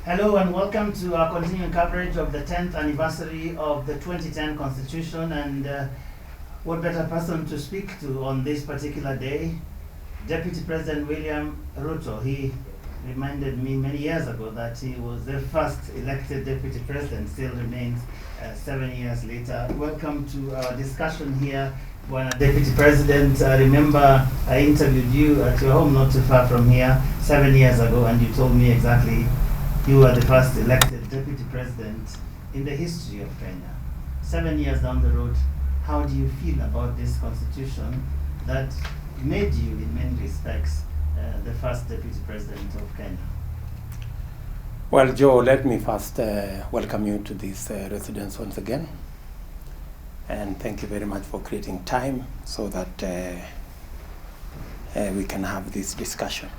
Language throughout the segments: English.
Hello and welcome to our continuing coverage of the 10th anniversary of the 2010 Constitution. And what better person to speak to on this particular day? Deputy President William Ruto. He reminded me many years ago that he was the first elected Deputy President, still remains 7 years later. Welcome to our discussion here, Bwana Deputy President. I remember I interviewed you at your home not too far from here 7 years ago, and you told me exactly you were the first elected Deputy President in the history of Kenya. 7 years down the road, how do you feel about this constitution that made you, in many respects, the first Deputy President of Kenya? Well, Joe, let me first welcome you to this residence once again. And thank you very much for creating time so that we can have this discussion.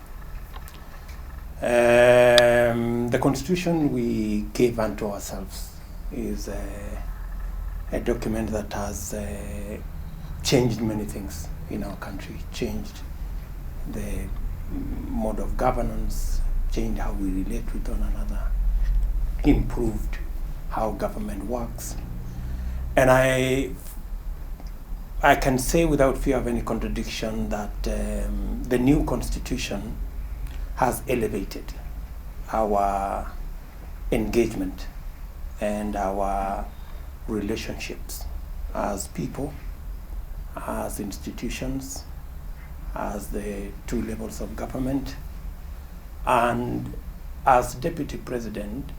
The constitution we gave unto ourselves is a document that has changed many things in our country, changed the mode of governance, changed how we relate with one another, improved how government works. And I can say without fear of any contradiction that the new constitution has elevated our engagement and our relationships as people, as institutions, as the two levels of government. And as Deputy President,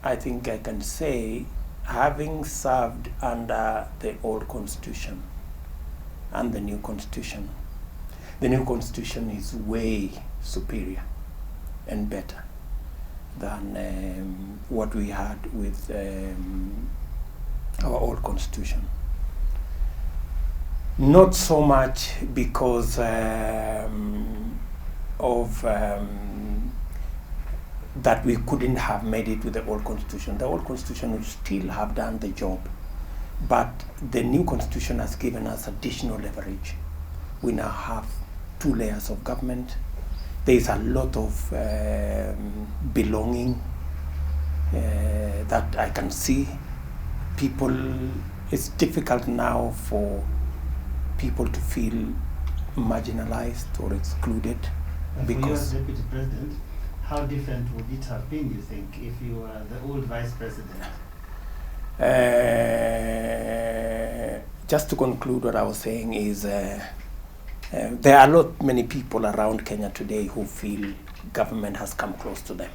I think I can say, having served under the old constitution and the new constitution is way superior and better than what we had with our old constitution. Not so much because of that we couldn't have made it with the old constitution. The old constitution would still have done the job, but the new constitution has given us additional leverage. We now have 2 layers of government. There is a lot of belonging that I can see. It's difficult now for people to feel marginalized or excluded. And because for you as Deputy President, how different would it have been, you think, if you were the old Vice President? Just to conclude what I was saying is there are many people around Kenya today who feel government has come close to them,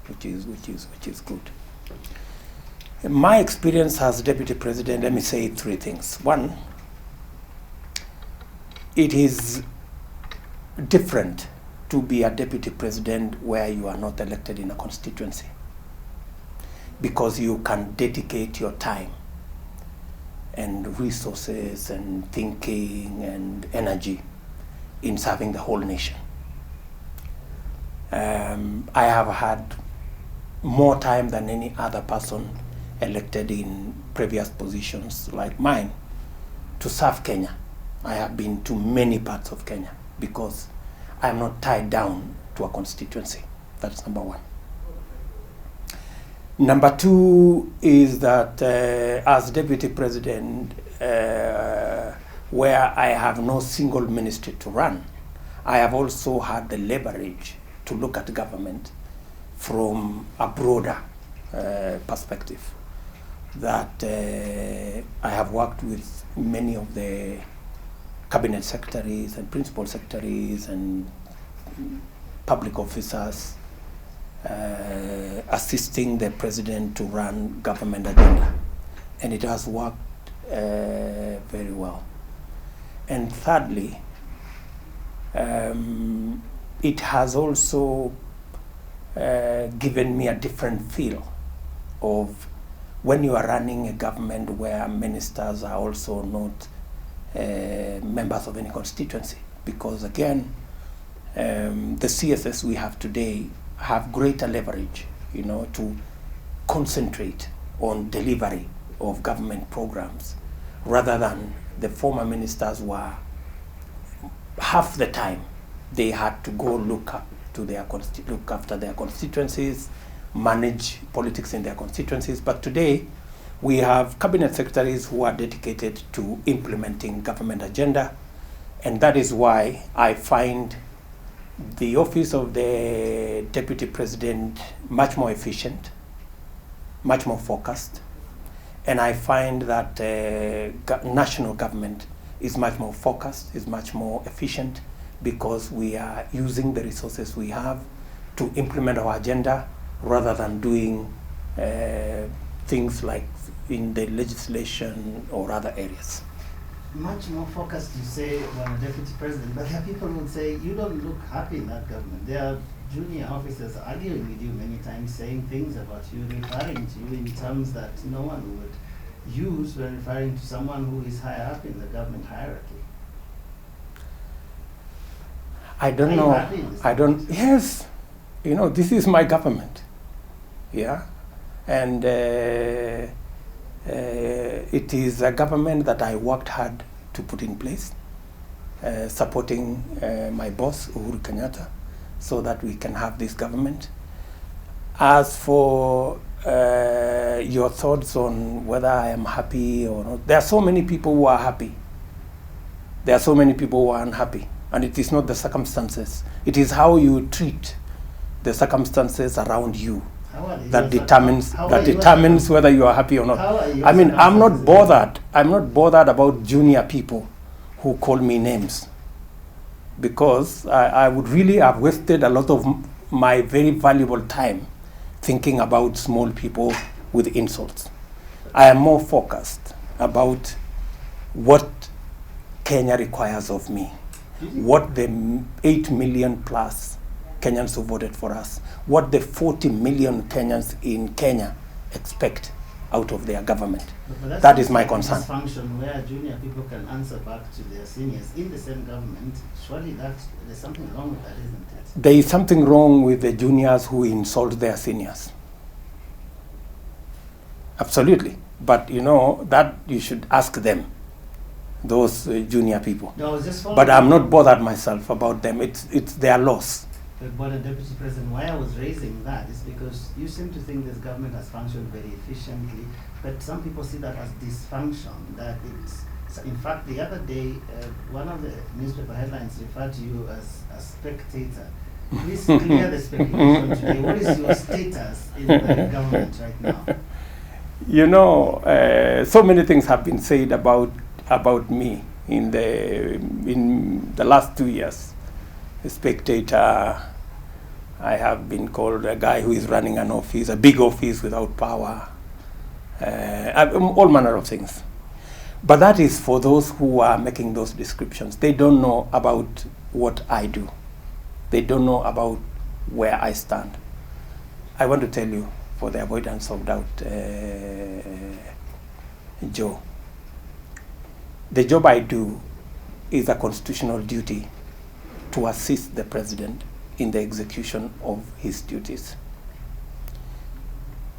which is good. In my experience as Deputy President, let me say 3 things. One, it is different to be a Deputy President where you are not elected in a constituency, because you can dedicate your time and resources and thinking and energy in serving the whole nation. I have had more time than any other person elected in previous positions like mine to serve Kenya. I have been to many parts of Kenya because I am not tied down to a constituency. That's number 1. Number 2 is that as Deputy President, where I have no single ministry to run, I have also had the leverage to look at government from a broader perspective. That I have worked with many of the cabinet secretaries and principal secretaries and public officers, assisting the president to run government agenda, and it has worked very well. And thirdly, it has also given me a different feel of when you are running a government where ministers are also not members of any constituency, because again, the CSS we have today have greater leverage, to concentrate on delivery of government programs, rather than the former ministers were half the time they had to go look after their constituencies, manage politics in their constituencies. But today, we have cabinet secretaries who are dedicated to implementing government agenda, and that is why I find the office of the Deputy President much more efficient, much more focused, and I find that national government is much more focused, is much more efficient, because we are using the resources we have to implement our agenda rather than doing things like in the legislation or other areas. Much more focused, you say, when a deputy president, but there are people who would say, you don't look happy in that government. There are junior officers arguing with you many times, saying things about you, referring to you in terms that no one would use when referring to someone who is higher up in the government hierarchy. I don't Are you know. happy in this I don't. government? Yes, you know, this is my government. Yeah, and it is a government that I worked hard to put in place, supporting my boss Uhuru Kenyatta, so that we can have this government. As for your thoughts on whether I am happy or not, there are so many people who are happy. There are so many people who are unhappy. And it is not the circumstances. It is how you treat the circumstances around you that determines whether you are happy or not. I mean, I'm not bothered. I'm not bothered about junior people who call me names, because I would really have wasted a lot of my very valuable time thinking about small people with insults. I am more focused about what Kenya requires of me. What the 8 million plus Kenyans who voted for us, what the 40 million Kenyans in Kenya expect out of their government. But that is my concern. Function where junior people can answer back to their seniors in the same government, surely there's something wrong with that, isn't it? There is something wrong with the juniors who insult their seniors. Absolutely. But you know, that you should ask them, those junior people. No, just but I'm not bothered myself about them. It's their loss. But Deputy President, why I was raising that is because you seem to think this government has functioned very efficiently, but some people see that as dysfunction. That it's, in fact, the other day, one of the newspaper headlines referred to you as a spectator. Please clear the speculation today. What is your status in the government right now? You know, so many things have been said about me in the last 2 years. A spectator. I have been called a guy who is running an office, a big office without power, all manner of things. But that is for those who are making those descriptions. They don't know about what I do. They don't know about where I stand. I want to tell you, for the avoidance of doubt, Joe, the job I do is a constitutional duty to assist the president in the execution of his duties.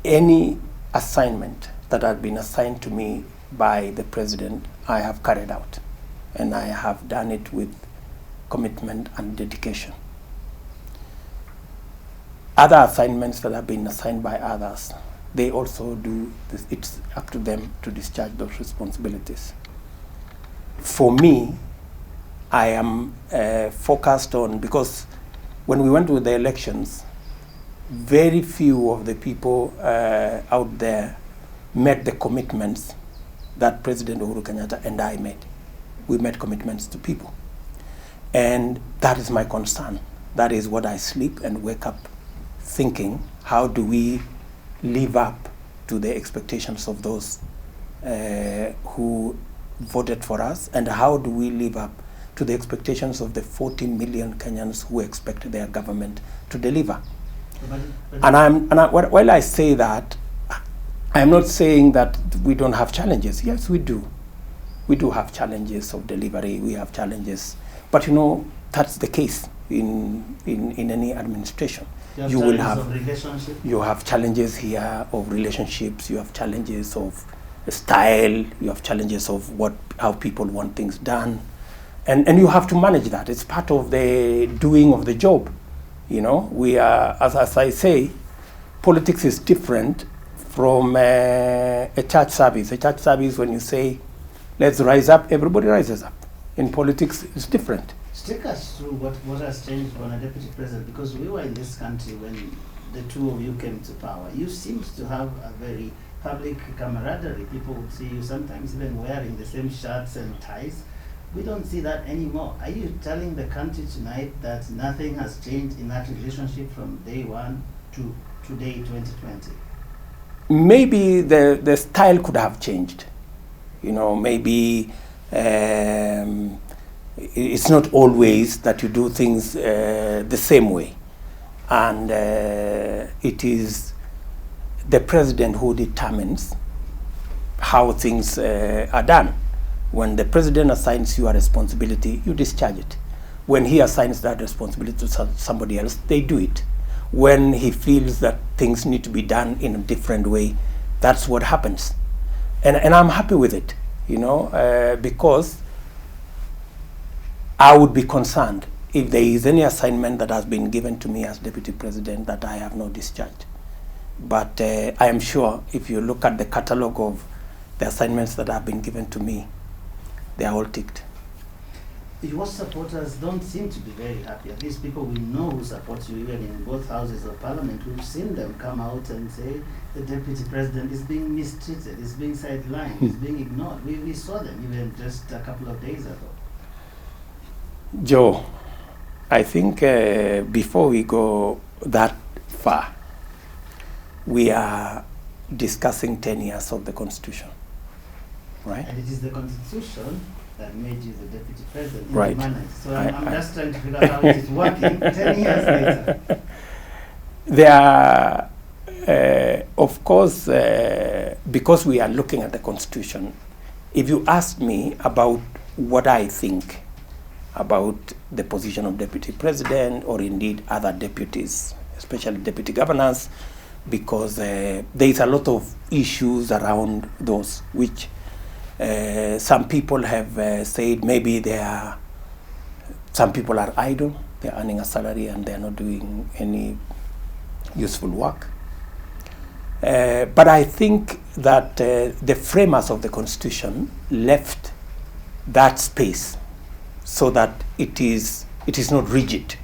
Any assignment that has been assigned to me by the president, I have carried out, and I have done it with commitment and dedication. Other assignments that have been assigned by others, they also do this. It's up to them to discharge those responsibilities. For me, I am focused on, because when we went to the elections, very few of the people out there met the commitments that President Uhuru Kenyatta and I made. We made commitments to people. And that is my concern. That is what I sleep and wake up thinking. How do we live up to the expectations of those who voted for us, and how do we live up to the expectations of the 40 million Kenyans who expect their government to deliver? While I say that, I'm not saying that we don't have challenges. Yes, we do. We do have challenges of delivery. We have challenges, but you know, that's the case in any administration. You will have you have challenges here of relationships. You have challenges of style. You have challenges of how people want things done. And you have to manage that. It's part of the doing of the job. You know, we are, as I say, politics is different from a church service. A church service, when you say, let's rise up, everybody rises up. In politics, it's different. Take us through what has changed on a deputy president, because we were in this country when the two of you came to power. You seemed to have a very public camaraderie. People would see you sometimes even wearing the same shirts and ties. We don't see that anymore. Are you telling the country tonight that nothing has changed in that relationship from day one to today, 2020? Maybe the style could have changed. You know, maybe it's not always that you do things the same way. And it is the president who determines how things are done. When the president assigns you a responsibility, you discharge it. When he assigns that responsibility to somebody else, they do it. When he feels that things need to be done in a different way, that's what happens. And I'm happy with it, you know, because I would be concerned if there is any assignment that has been given to me as deputy president that I have not discharged. But I am sure if you look at the catalogue of the assignments that have been given to me, they are all ticked. Your supporters don't seem to be very happy. At least people we know who support you, even in both houses of parliament, we've seen them come out and say the deputy president is being mistreated, is being sidelined, is being ignored. We saw them even just a couple of days ago. Joe, I think before we go that far, we are discussing 10 years of the Constitution, right? And it is the Constitution that made you the deputy president in right. the manner. So I'm just trying to figure out how it is working 10 years later. There are, of course, because we are looking at the Constitution, if you ask me about what I think about the position of deputy president or indeed other deputies, especially deputy governors, because there is a lot of issues around those which some people have said maybe some people are idle, they're earning a salary and they're not doing any useful work. But I think that the framers of the Constitution left that space so that it is not rigid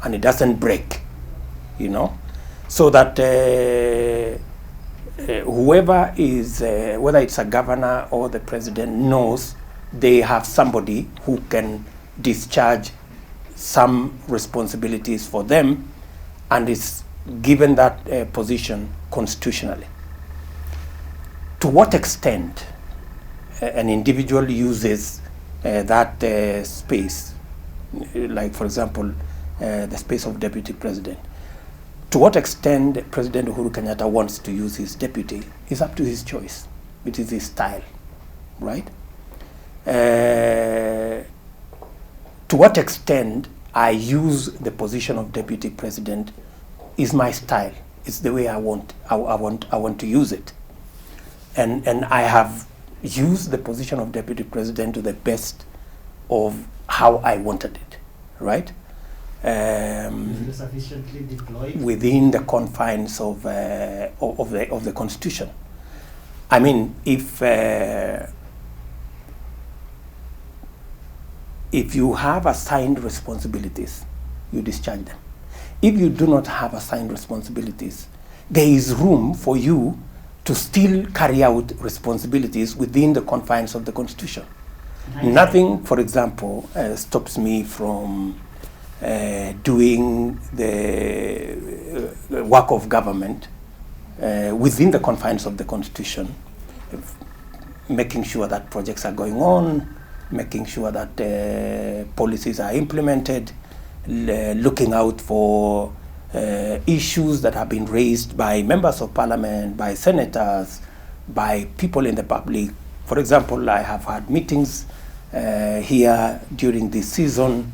and it doesn't break, you know, so that whoever is, whether it's a governor or the president, knows they have somebody who can discharge some responsibilities for them and is given that position constitutionally. To what extent an individual uses that space, like for example, the space of deputy president, to what extent President Uhuru Kenyatta wants to use his deputy is up to his choice. It is his style, right? To what extent I use the position of deputy president is my style. It's the way I want to use it. And I have used the position of deputy president to the best of how I wanted it, right? Sufficiently deployed within the confines of the Constitution. I mean, if you have assigned responsibilities, you discharge them. If you do not have assigned responsibilities, there is room for you to still carry out responsibilities within the confines of the Constitution. Nothing, for example, stops me from doing the work of government within the confines of the Constitution, making sure that projects are going on, making sure that policies are implemented, looking out for issues that have been raised by members of parliament, by senators, by people in the public. For example, I have had meetings here during this season,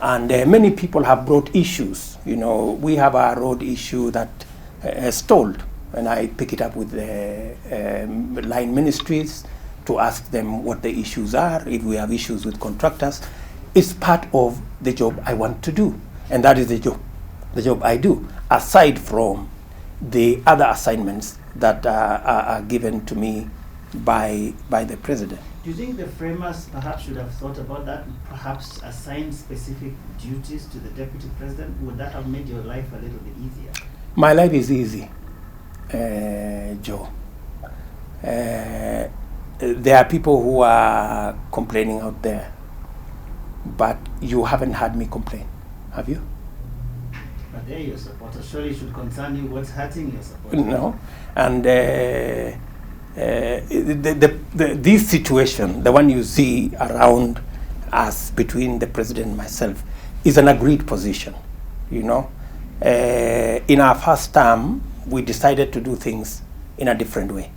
and many people have brought issues. You know, we have a road issue that stalled, and I pick it up with the line ministries to ask them what the issues are, if we have issues with contractors. It's part of the job I want to do, and that is the job I do, aside from the other assignments that are given to me by the president. Do you think the framers perhaps should have thought about that, perhaps assign specific duties to the deputy president? Would that have made your life a little bit easier? My life is easy, Joe. There are people who are complaining out there, but you haven't heard me complain, have you? But they're your supporters. Surely it should concern you what's hurting your supporters. No. And this situation, the one you see around us between the president and myself, is an agreed position, you know. In our first term, we decided to do things in a different way.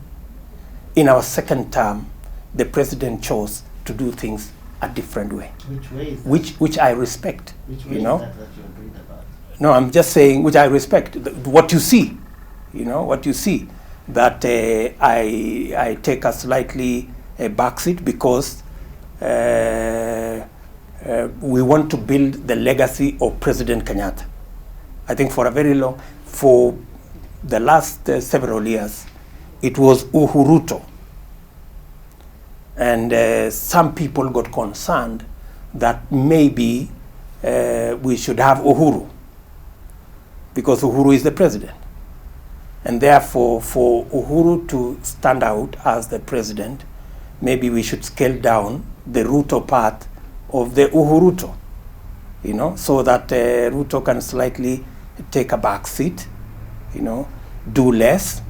In our second term, the president chose to do things a different way. Which way is that? Which I respect. Which way you know? is that you agreed about? No, I'm just saying which I respect. What you see, you know, what you see. That I take a slightly backseat because we want to build the legacy of President Kenyatta. I think for the last several years, it was Uhuruto. And some people got concerned that maybe we should have Uhuru, because Uhuru is the president. And therefore, for Uhuru to stand out as the president, maybe we should scale down the Ruto part of the Uhuruto, you know, so that Ruto can slightly take a back seat, you know, do less,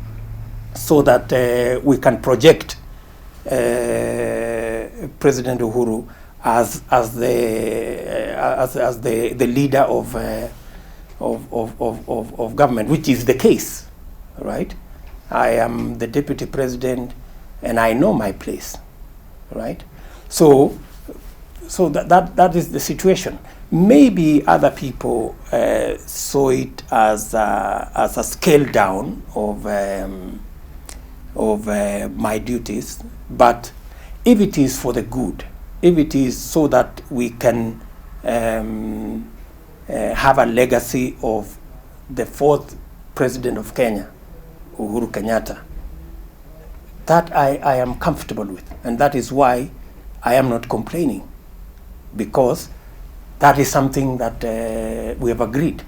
so that we can project President Uhuru as the leader of government, which is the case, right? I am the deputy president, and I know my place, right? So that is the situation. Maybe other people saw it as a scale down of my duties, but if it is for the good, if it is so that we can have a legacy of the fourth president of Kenya, Uhuru Kenyatta, that I am comfortable with, and that is why I am not complaining, because that is something that we have agreed.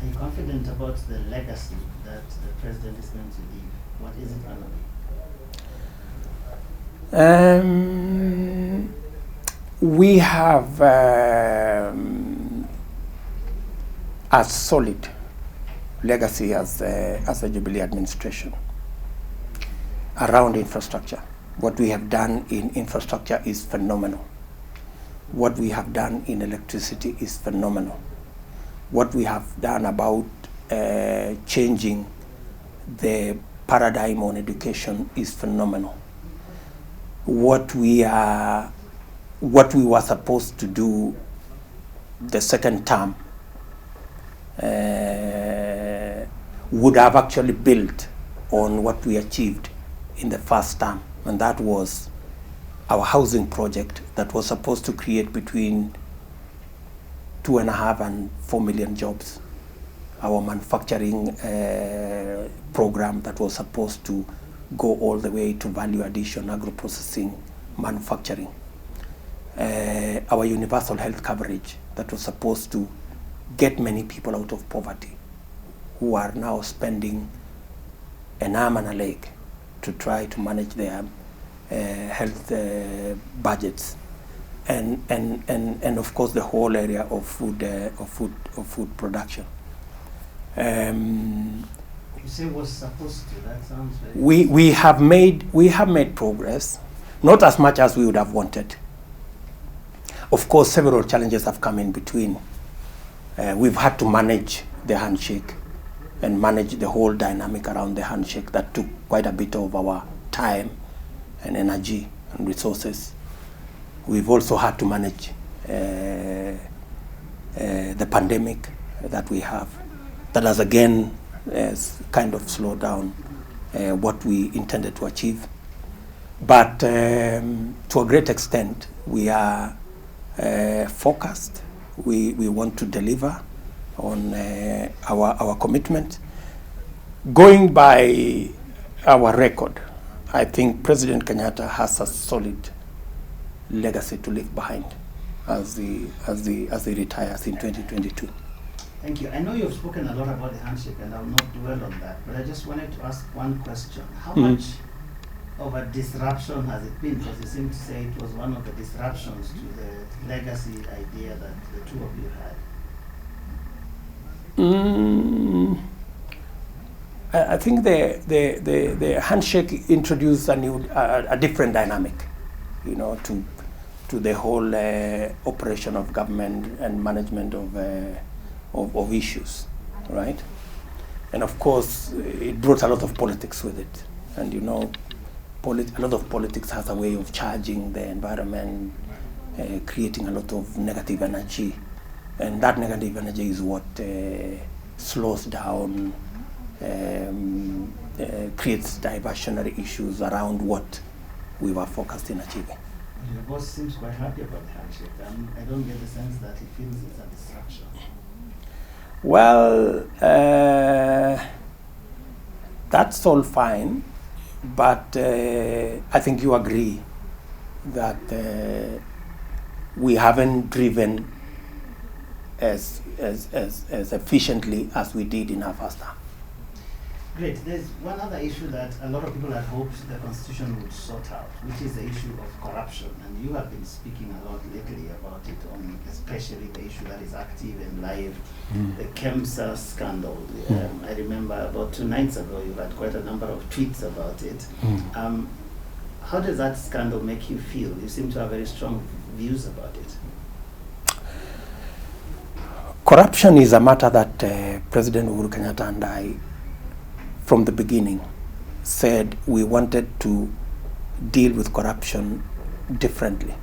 Are you confident about the legacy that the president is going to leave? What is it going to be? We have a solid legacy as a Jubilee administration around infrastructure. What we have done in infrastructure is phenomenal. What we have done in electricity is phenomenal. What we have done about changing the paradigm on education is phenomenal. What we were supposed to do the second term would have actually built on what we achieved in the first term, and that was our housing project that was supposed to create between 2.5 and 4 million jobs. Our manufacturing program that was supposed to go all the way to value addition, agro-processing, manufacturing. Our universal health coverage that was supposed to get many people out of poverty, who are now spending an arm and a leg to try to manage their health budgets, and of course the whole area of food production. You say was supposed to. That sounds very. We have made progress, not as much as we would have wanted. Of course, several challenges have come in between. We've had to manage the handshake and manage the whole dynamic around the handshake. That took quite a bit of our time and energy and resources. We've also had to manage the pandemic that we have. That has again kind of slowed down what we intended to achieve. But to a great extent, we are focused. We want to deliver on our commitment. Going by our record, I think President Kenyatta has a solid legacy to leave behind as he retires in 2022. Thank you. I know you've spoken a lot about the handshake, and I will not dwell on that, but I just wanted to ask one question. How much of a disruption has it been? Because you seem to say it was one of the disruptions to the legacy idea that the two of you had. I think the handshake introduced a different dynamic, to the whole operation of government and management of issues, right? And of course, it brought a lot of politics with it. And a lot of politics has a way of charging the environment, creating a lot of negative energy. And that negative energy is what slows down, creates diversionary issues around what we were focused in achieving. Your boss seems quite happy about the handshake. I don't get the sense that he feels it's a distraction. Well, that's all fine, but I think you agree that we haven't driven as efficiently as we did in our first term. Great. There's one other issue that a lot of people had hoped the Constitution would sort out, which is the issue of corruption. And you have been speaking a lot lately about it, on especially the issue that is active and live, the KEMSA scandal. I remember about 2 nights ago, you had quite a number of tweets about it. How does that scandal make you feel? You seem to have very strong views about it. Corruption is a matter that President Uhuru Kenyatta and I, from the beginning, said we wanted to deal with corruption differently.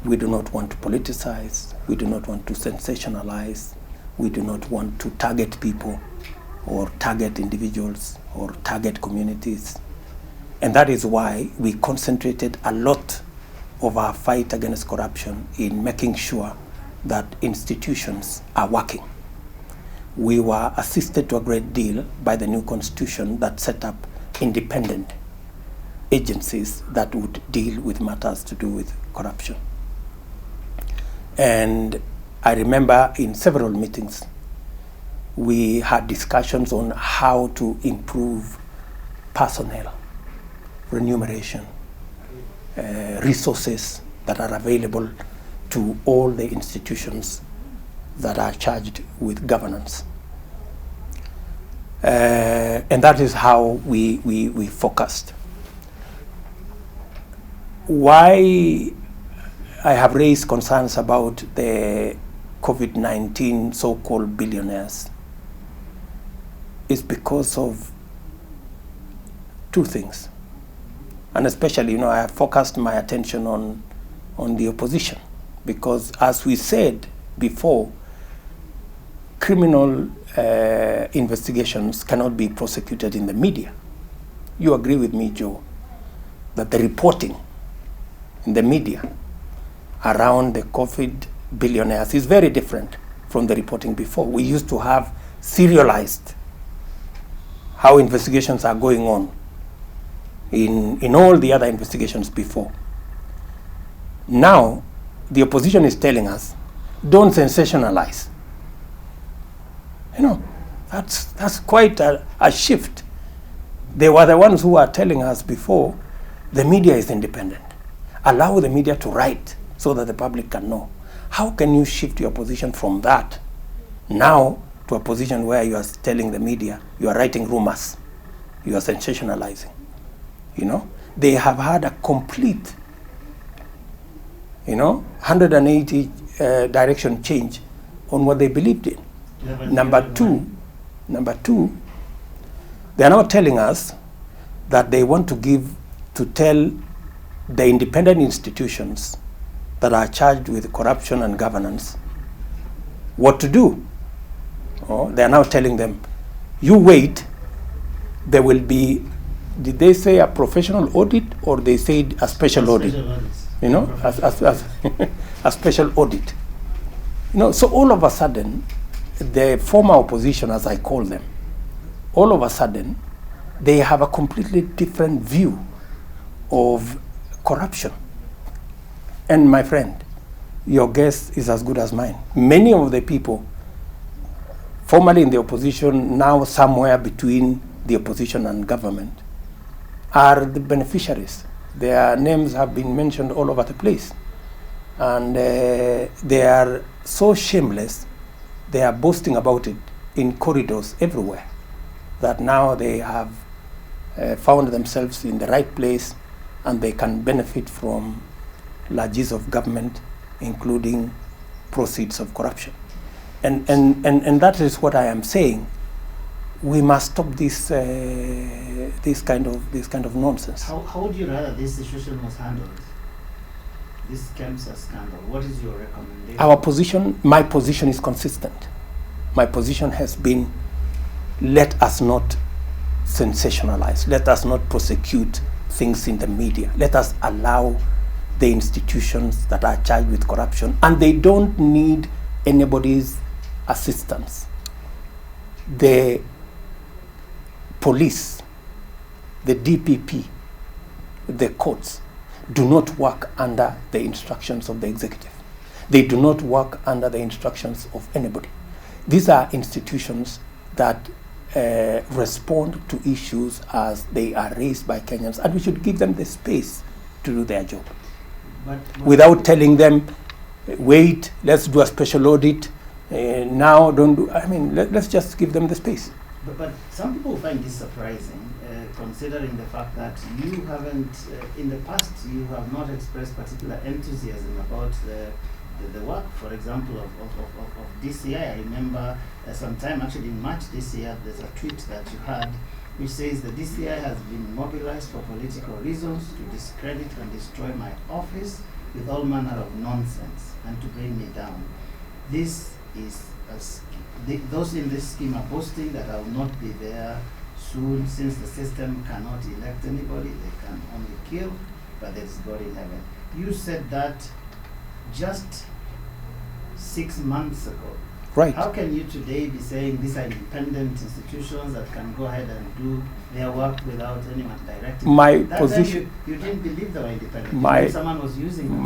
We do not want to politicize, we do not want to sensationalize, we do not want to target people or target individuals or target communities. And that is why we concentrated a lot of our fight against corruption in making sure that institutions are working. We were assisted to a great deal by the new constitution that set up independent agencies that would deal with matters to do with corruption. And I remember in several meetings, we had discussions on how to improve personnel, remuneration, resources that are available to all the institutions that are charged with governance. And that is how we focused. Why I have raised concerns about the COVID-19 so-called billionaires is because of 2 things. And especially, I have focused my attention on the opposition, because as we said before, criminal investigations cannot be prosecuted in the media. You agree with me, Joe, that the reporting in the media around the COVID billionaires is very different from the reporting before. We used to have serialized how investigations are going on in all the other investigations before. Now, the opposition is telling us, don't sensationalize. That's quite a shift. They were the ones who were telling us before, the media is independent. Allow the media to write so that the public can know. How can you shift your position from that now to a position where you are telling the media, you are writing rumors, you are sensationalizing? They have had a complete, 180 direction change on what they believed in. Number two, they are now telling us that they want to tell the independent institutions that are charged with corruption and governance what to do. They are now telling them, you wait, there will be, did they say a professional audit, or they said a special audit? A special audit. So all of a sudden, the former opposition, as I call them, all of a sudden, they have a completely different view of corruption. And my friend, your guess is as good as mine. Many of the people formerly in the opposition, now somewhere between the opposition and government, are the beneficiaries. Their names have been mentioned all over the place. And they are so shameless, they are boasting about it in corridors everywhere, that now they have found themselves in the right place and they can benefit from largesse of government, including proceeds of corruption. And that is what I am saying. We must stop this this kind of nonsense. How would you rather this situation was handled? This KEMSA scandal. What is your recommendation? My position is consistent. My position has been: let us not sensationalize. Let us not prosecute things in the media. Let us allow the institutions that are charged with corruption, and they don't need anybody's assistance. The police, the DPP, the courts do not work under the instructions of the executive. They do not work under the instructions of anybody. These are institutions that respond to issues as they are raised by Kenyans, and we should give them the space to do their job. But without telling them, wait, let's do a special audit, now don't do, I mean, let's just give them the space. But some people find this surprising, considering the fact that you haven't, in the past, you have not expressed particular enthusiasm about the work, for example, of DCI. I remember sometime, actually in March this year, there's a tweet that you had which says the DCI has been mobilized for political reasons to discredit and destroy my office with all manner of nonsense and to bring me down. This is those in this scheme are boasting that I will not be there soon, since the system cannot elect anybody, they can only kill, but there's God in heaven. You said that just 6 months ago. Right. How can you today be saying these are independent institutions that can go ahead and do their work without anyone directing? My that position. You didn't believe they were independent. Someone was using them.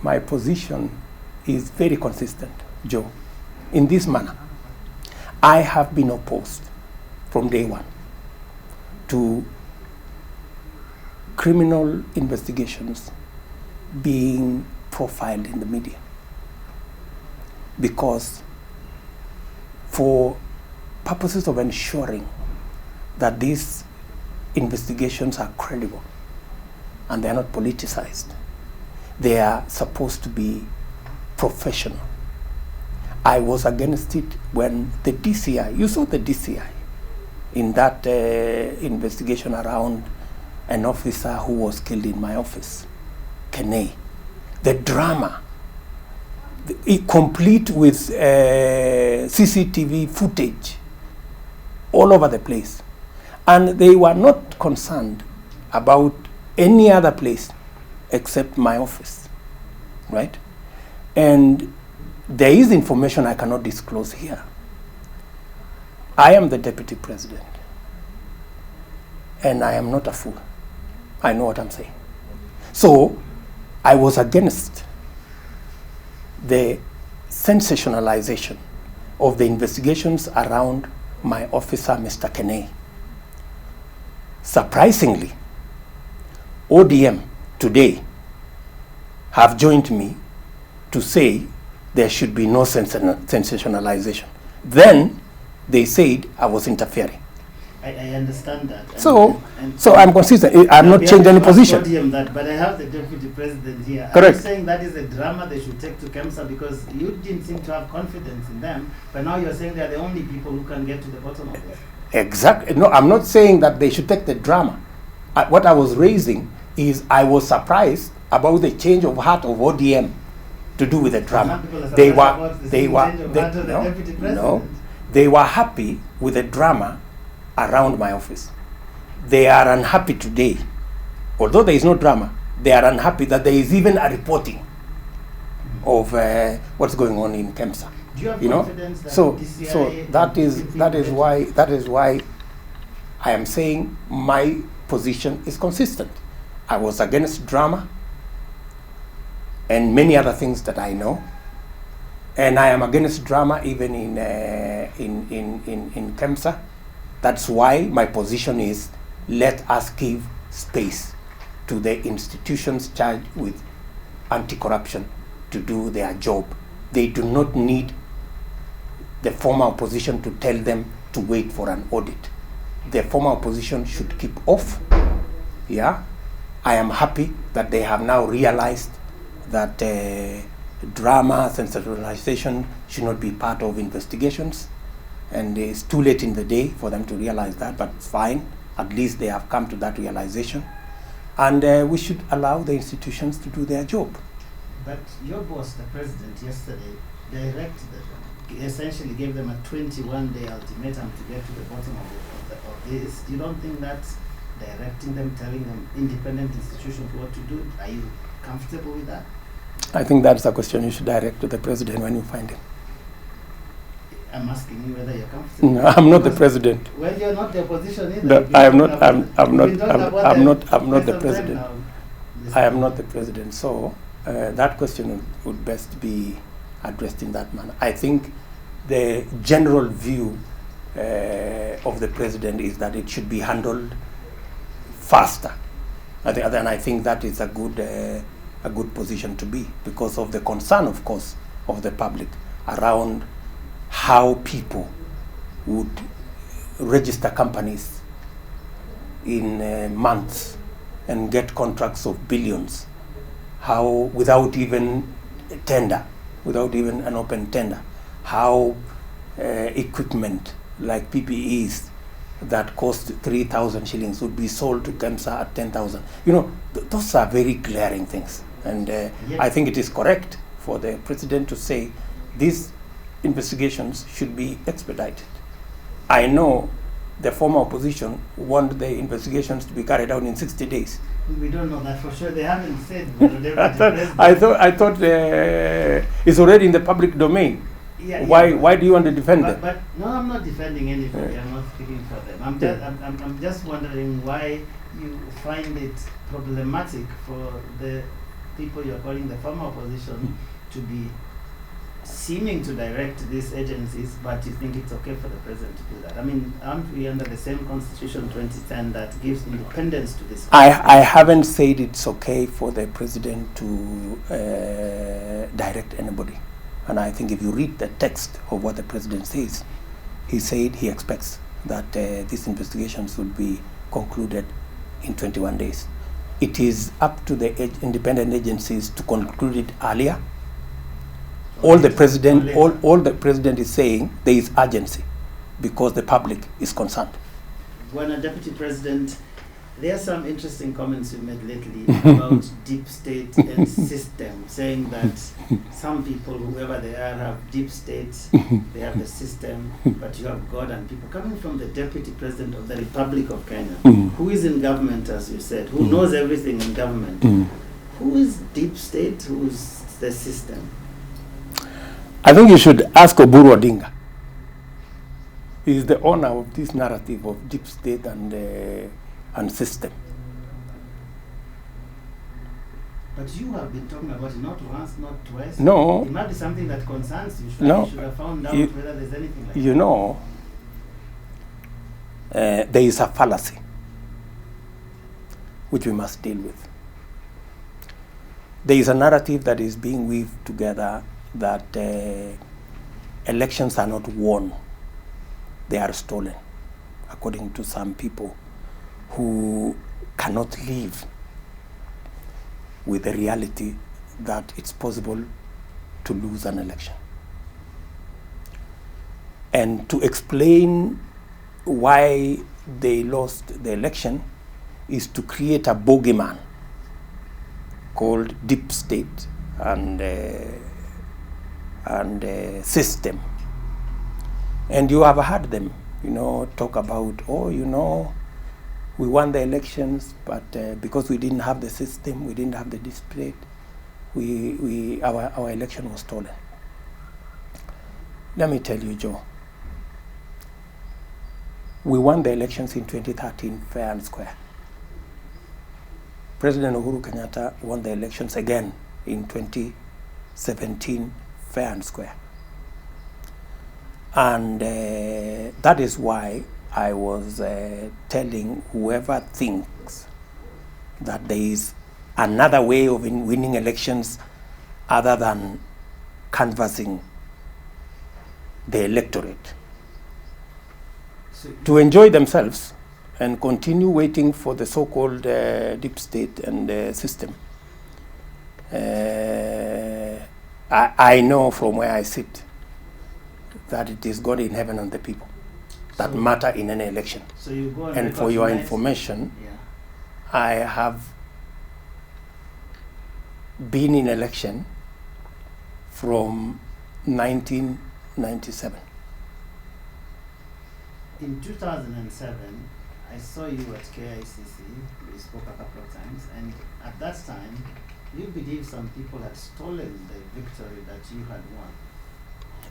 My position is very consistent, Joe. In this manner, I have been opposed from day one to criminal investigations being profiled in the media, because for purposes of ensuring that these investigations are credible and they are not politicized, they are supposed to be professional. I was against it when the DCI, you saw the DCI in that investigation around an officer who was killed in my office, Kenei. The drama, complete with CCTV footage all over the place. And they were not concerned about any other place except my office, right? And there is information I cannot disclose here. I am the deputy president, and I am not a fool. I know what I'm saying. So I was against the sensationalization of the investigations around my officer, Mr. Kenei. Surprisingly, ODM today have joined me to say there should be no sensationalization. Then they said I was interfering. I understand that. So I'm consistent. I'm not changing any position. But I have the deputy president here. Correct. I'm saying that is a drama they should take to KEMSA, because you didn't seem to have confidence in them, but now you're saying they're the only people who can get to the bottom of it. Exactly. No, I'm not saying that they should take the drama. What I was raising is I was surprised about the change of heart of ODM to do with the drama. They were happy with the drama around my office. They are unhappy today. Although there is no drama, they are unhappy that there is even a reporting of what's going on in KEMSA. Do you have confidence that so DCI that is why I am saying my position is consistent. I was against drama and many other things that I know. And I am against drama even in KEMSA. That's why my position is, let us give space to the institutions charged with anti-corruption to do their job. They do not need the former opposition to tell them to wait for an audit. The former opposition should keep off. Yeah, I am happy that they have now realized that drama, sensationalization should not be part of investigations. And it's too late in the day for them to realize that, but it's fine. At least they have come to that realization. And we should allow the institutions to do their job. But your boss, the president, yesterday directed them, essentially gave them a 21-day ultimatum to get to the bottom of this. You don't think that's directing them, telling them independent institutions what to do? Are you comfortable with that? I think that's a question you should direct to the president when you find him. I'm asking you whether you're comfortable. No, I'm not the president. Well, you're not the opposition either. No, I am not. I'm not the Now, president. I am not the president. So that question would best be addressed in that manner. I think the general view of the president is that it should be handled faster. And I think that is a good position to be, because of the concern, of course, of the public around how people would register companies in months and get contracts of billions, how without even tender, without even an open tender, how equipment like PPEs that cost 3,000 shillings would be sold to KEMSA at 10,000. You know, those are very glaring things. And I think it is correct for the president to say these investigations should be expedited. I know the former opposition want the investigations to be carried out in 60 days. We don't know that for sure. They haven't said whether I thought it's already in the public domain. Yeah, why do you want to defend them? But no, I'm not defending anybody. I'm not speaking for them. I'm just wondering why you find it problematic for the people you're calling the former opposition to be seeming to direct these agencies, but you think it's okay for the president to do that. I mean, aren't we under the same Constitution 2010 that gives independence to this? I haven't said it's okay for the president to direct anybody. And I think if you read the text of what the president says, he said he expects that these investigations will be concluded in 21 days. It is up to the independent agencies to conclude it earlier. All the president is saying there is urgency because the public is concerned. When a deputy president, there are some interesting comments you made lately about deep state and system, saying that some people, whoever they are, have deep state, they have the system, but you have God and people. Coming from the deputy president of the Republic of Kenya, who is in government, as you said, who knows everything in government, who is deep state, who is the system? I think you should ask Oburu Odinga. He is the owner of this narrative of deep state and system. But you have been talking about it not once, not twice. No. It might be something that concerns you. No. You should have found out whether there's anything like that. You know, there is a fallacy which we must deal with. There is a narrative that is being weaved together that elections are not won, they are stolen, according to some people who cannot live with the reality that it's possible to lose an election. And to explain why they lost the election is to create a bogeyman called deep state and system. And you have heard them, talk about, we won the elections, but because we didn't have the system, we didn't have the deep state, our election was stolen. Let me tell you, Joe, We won the elections in 2013 fair and square. President Uhuru Kenyatta won the elections again in 2017 fair and square. And that is why I was telling whoever thinks that there is another way of winning elections other than canvassing the electorate to enjoy themselves and continue waiting for the so-called deep state and system. I know from where I sit that it is God in heaven and the people that matter in any election. So you go and for your information, I have been in election from 1997. In 2007, I saw you at KICC. We spoke a couple of times, and at that time, you believe some people had stolen the victory that you had won.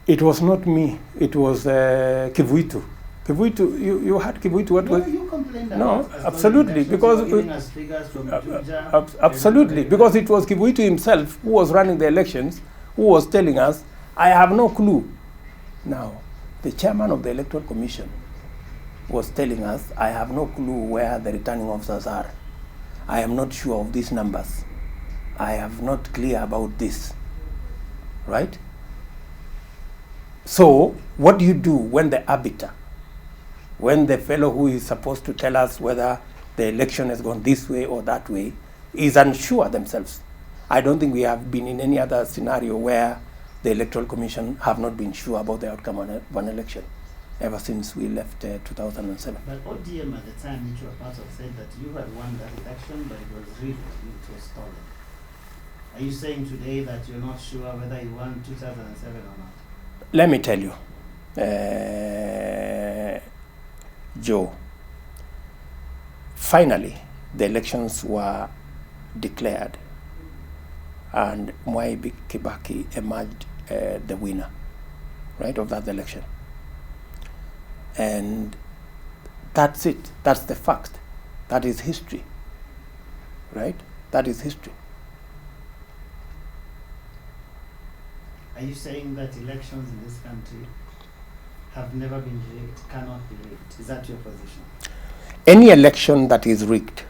It was not me. It was Kivuitu. Kivuitu, you had Kivuitu. What was? You complained no, about absolutely, because giving us figures from Juja, absolutely, because it was Kivuitu himself who was running the elections, who was telling us, "I have no clue." Now, the chairman of the Electoral Commission was telling us, "I have no clue where the returning officers are. I am not sure of these numbers. I am not clear about this." Right? So, what do you do when the arbiter, when the fellow who is supposed to tell us whether the election has gone this way or that way is unsure themselves? I don't think we have been in any other scenario where the Electoral Commission have not been sure about the outcome of one election ever since we left 2007. But ODM at the time, which you were part of, said that you had won that election, but it was rigged, it was stolen. Are you saying today that you're not sure whether you won 2007 or not? Let me tell you, Joe, finally the elections were declared and Mwai Kibaki emerged the winner, right, of that election. And that's it. That's the fact. That is history, right? That is history. Are you saying that elections in this country have never been rigged, cannot be rigged? Is that your position? Any election that is rigged,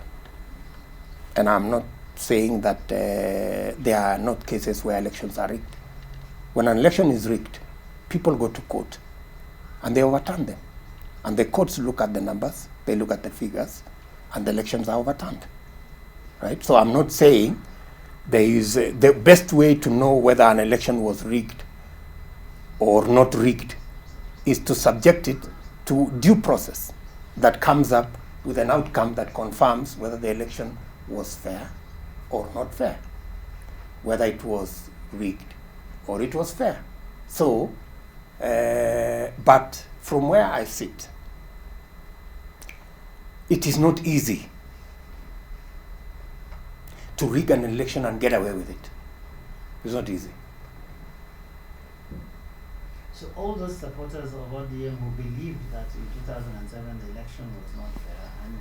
and I'm not saying that there are not cases where elections are rigged. When an election is rigged, people go to court and they overturn them. And the courts look at the numbers, they look at the figures, and the elections are overturned. Right? So I'm not saying there is the best way to know whether an election was rigged or not rigged is to subject it to due process that comes up with an outcome that confirms whether the election was fair or not fair, whether it was rigged or it was fair. So, but from where I sit, it is not easy to rig an election and get away with it. It's not easy. So all those supporters of ODM who believed that in 2007 the election was not fair, and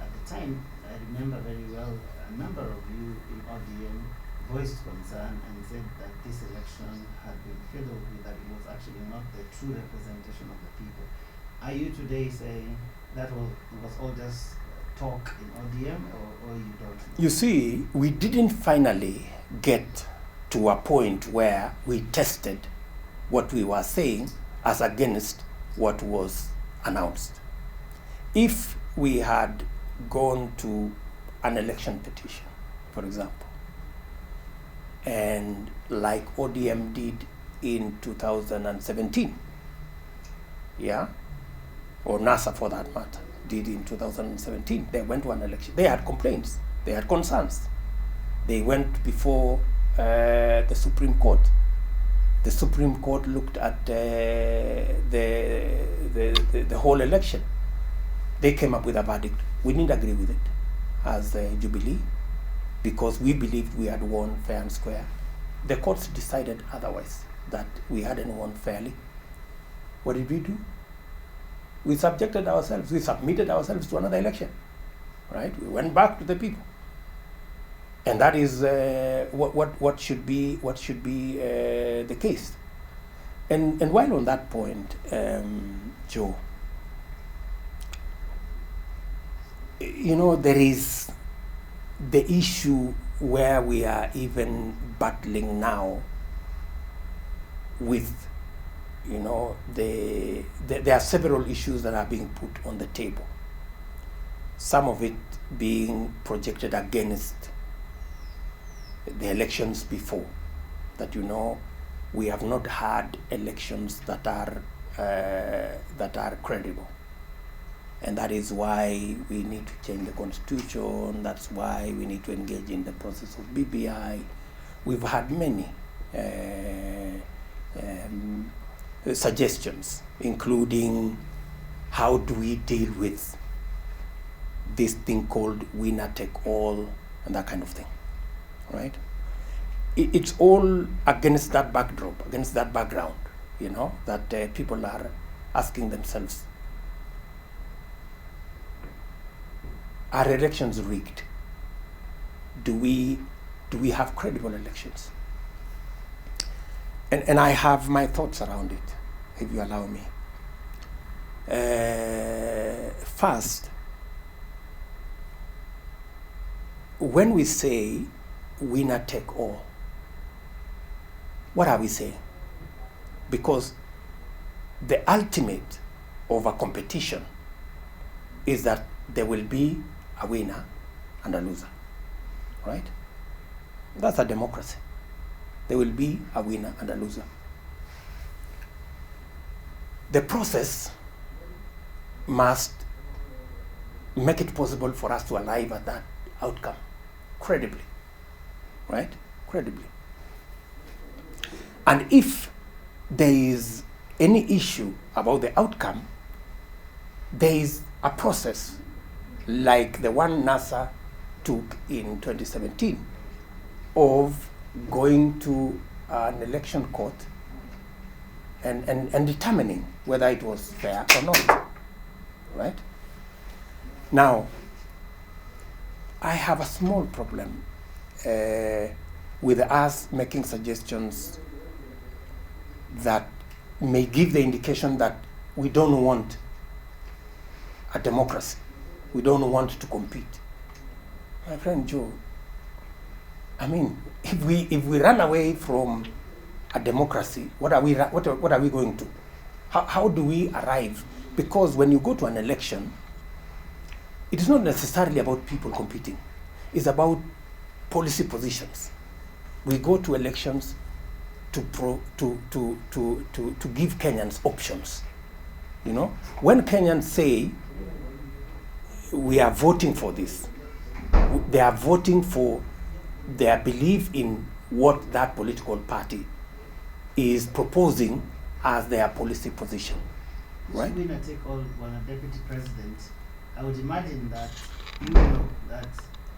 at the time, I remember very well, a number of you in ODM voiced concern and said that this election had been fiddled with, that it was actually not the true representation of the people. Are you today saying that was all just talk in ODM, or you don't know? You see, we didn't finally get to a point where we tested what we were saying as against what was announced. If we had gone to an election petition, for example, and like ODM did in 2017, yeah, or NASA for that matter, did in 2017. They went to an election. They had complaints. They had concerns. They went before the Supreme Court. The Supreme Court looked at the whole election. They came up with a verdict. We didn't agree with it as Jubilee because we believed we had won fair and square. The courts decided otherwise, that we hadn't won fairly. What did we do? we subjected ourselves, we submitted ourselves to another election, right? We went back to the people. And that is what should be the case. And while on that point, Joe, there is the issue where we are even battling now with, there are several issues that are being put on the table. Some of it being projected against the elections before, that we have not had elections that are credible, and that is why we need to change the constitution. That's why we need to engage in the process of BBI. We've had many suggestions, including how do we deal with this thing called winner take all and that kind of thing, right? It's all against that backdrop, against that background, that people are asking themselves, are elections rigged? Do we have credible elections? And I have my thoughts around it, if you allow me. First, when we say winner take all, what are we saying? Because the ultimate of a competition is that there will be a winner and a loser, right? That's a democracy. There will be a winner and a loser. The process must make it possible for us to arrive at that outcome credibly, right? Credibly. And if there is any issue about the outcome, there is a process like the one NASA took in 2017 of going to an election court and determining whether it was fair or not, right? Now, I have a small problem with us making suggestions that may give the indication that we don't want a democracy. We don't want to compete. My friend Joe, if we run away from a democracy, what are we going to? How do we arrive? Because when you go to an election, it is not necessarily about people competing. It's about policy positions. We go to elections to give Kenyans options. When Kenyans say we are voting for this, they are voting for their belief in what that political party is proposing as their policy position, right? Winner take all when a deputy president, I would imagine that that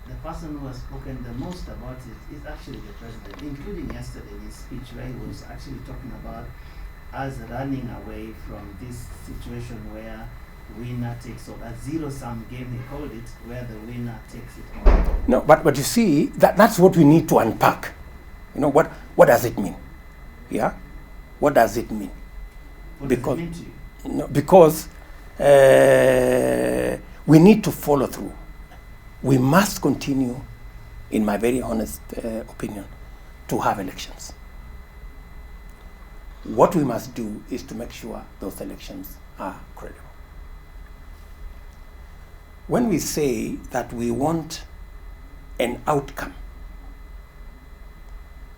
the person who has spoken the most about it is actually the president, including yesterday in his speech where he was actually talking about us running away from this situation where winner takes all, a zero-sum game, he called it, where the winner takes it all. No, but you see, that's what we need to unpack. What does it mean? Yeah? What does it mean? What does it mean to you? No, because we need to follow through. We must continue, in my very honest opinion, to have elections. What we must do is to make sure those elections are credible. When we say that we want an outcome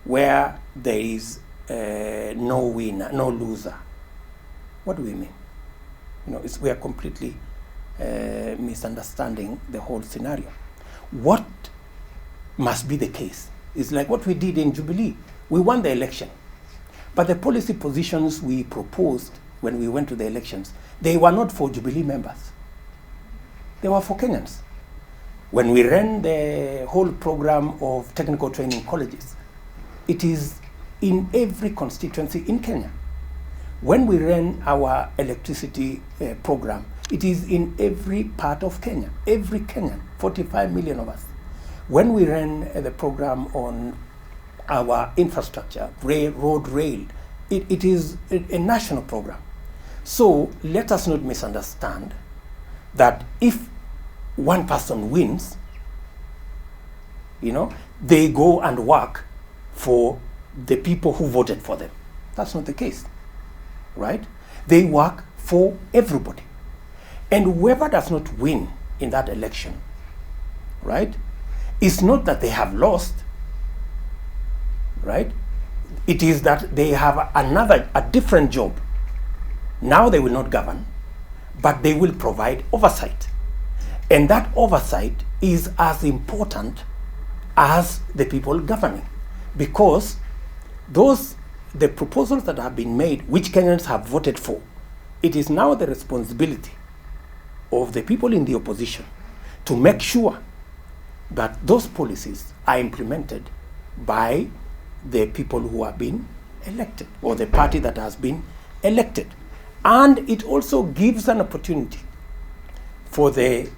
where there is no winner, no loser, what do we mean? We are completely misunderstanding the whole scenario. What must be the case is like what we did in Jubilee. We won the election, but the policy positions we proposed when we went to the elections, they were not for Jubilee members. They were for Kenyans. When we ran the whole program of technical training colleges, it is in every constituency in Kenya. When we ran our electricity program, it is in every part of Kenya, every Kenyan, 45 million of us. When we ran the program on our infrastructure, road, rail, it is a national program. So let us not misunderstand that if one person wins, they go and work for the people who voted for them. That's not the case, right? They work for everybody. And whoever does not win in that election, right, it's not that they have lost, right? It is that they have a different job. Now they will not govern, but they will provide oversight. And that oversight is as important as the people governing, because the proposals that have been made, which Kenyans have voted for, it is now the responsibility of the people in the opposition to make sure that those policies are implemented by the people who have been elected, or the party that has been elected. And it also gives an opportunity for the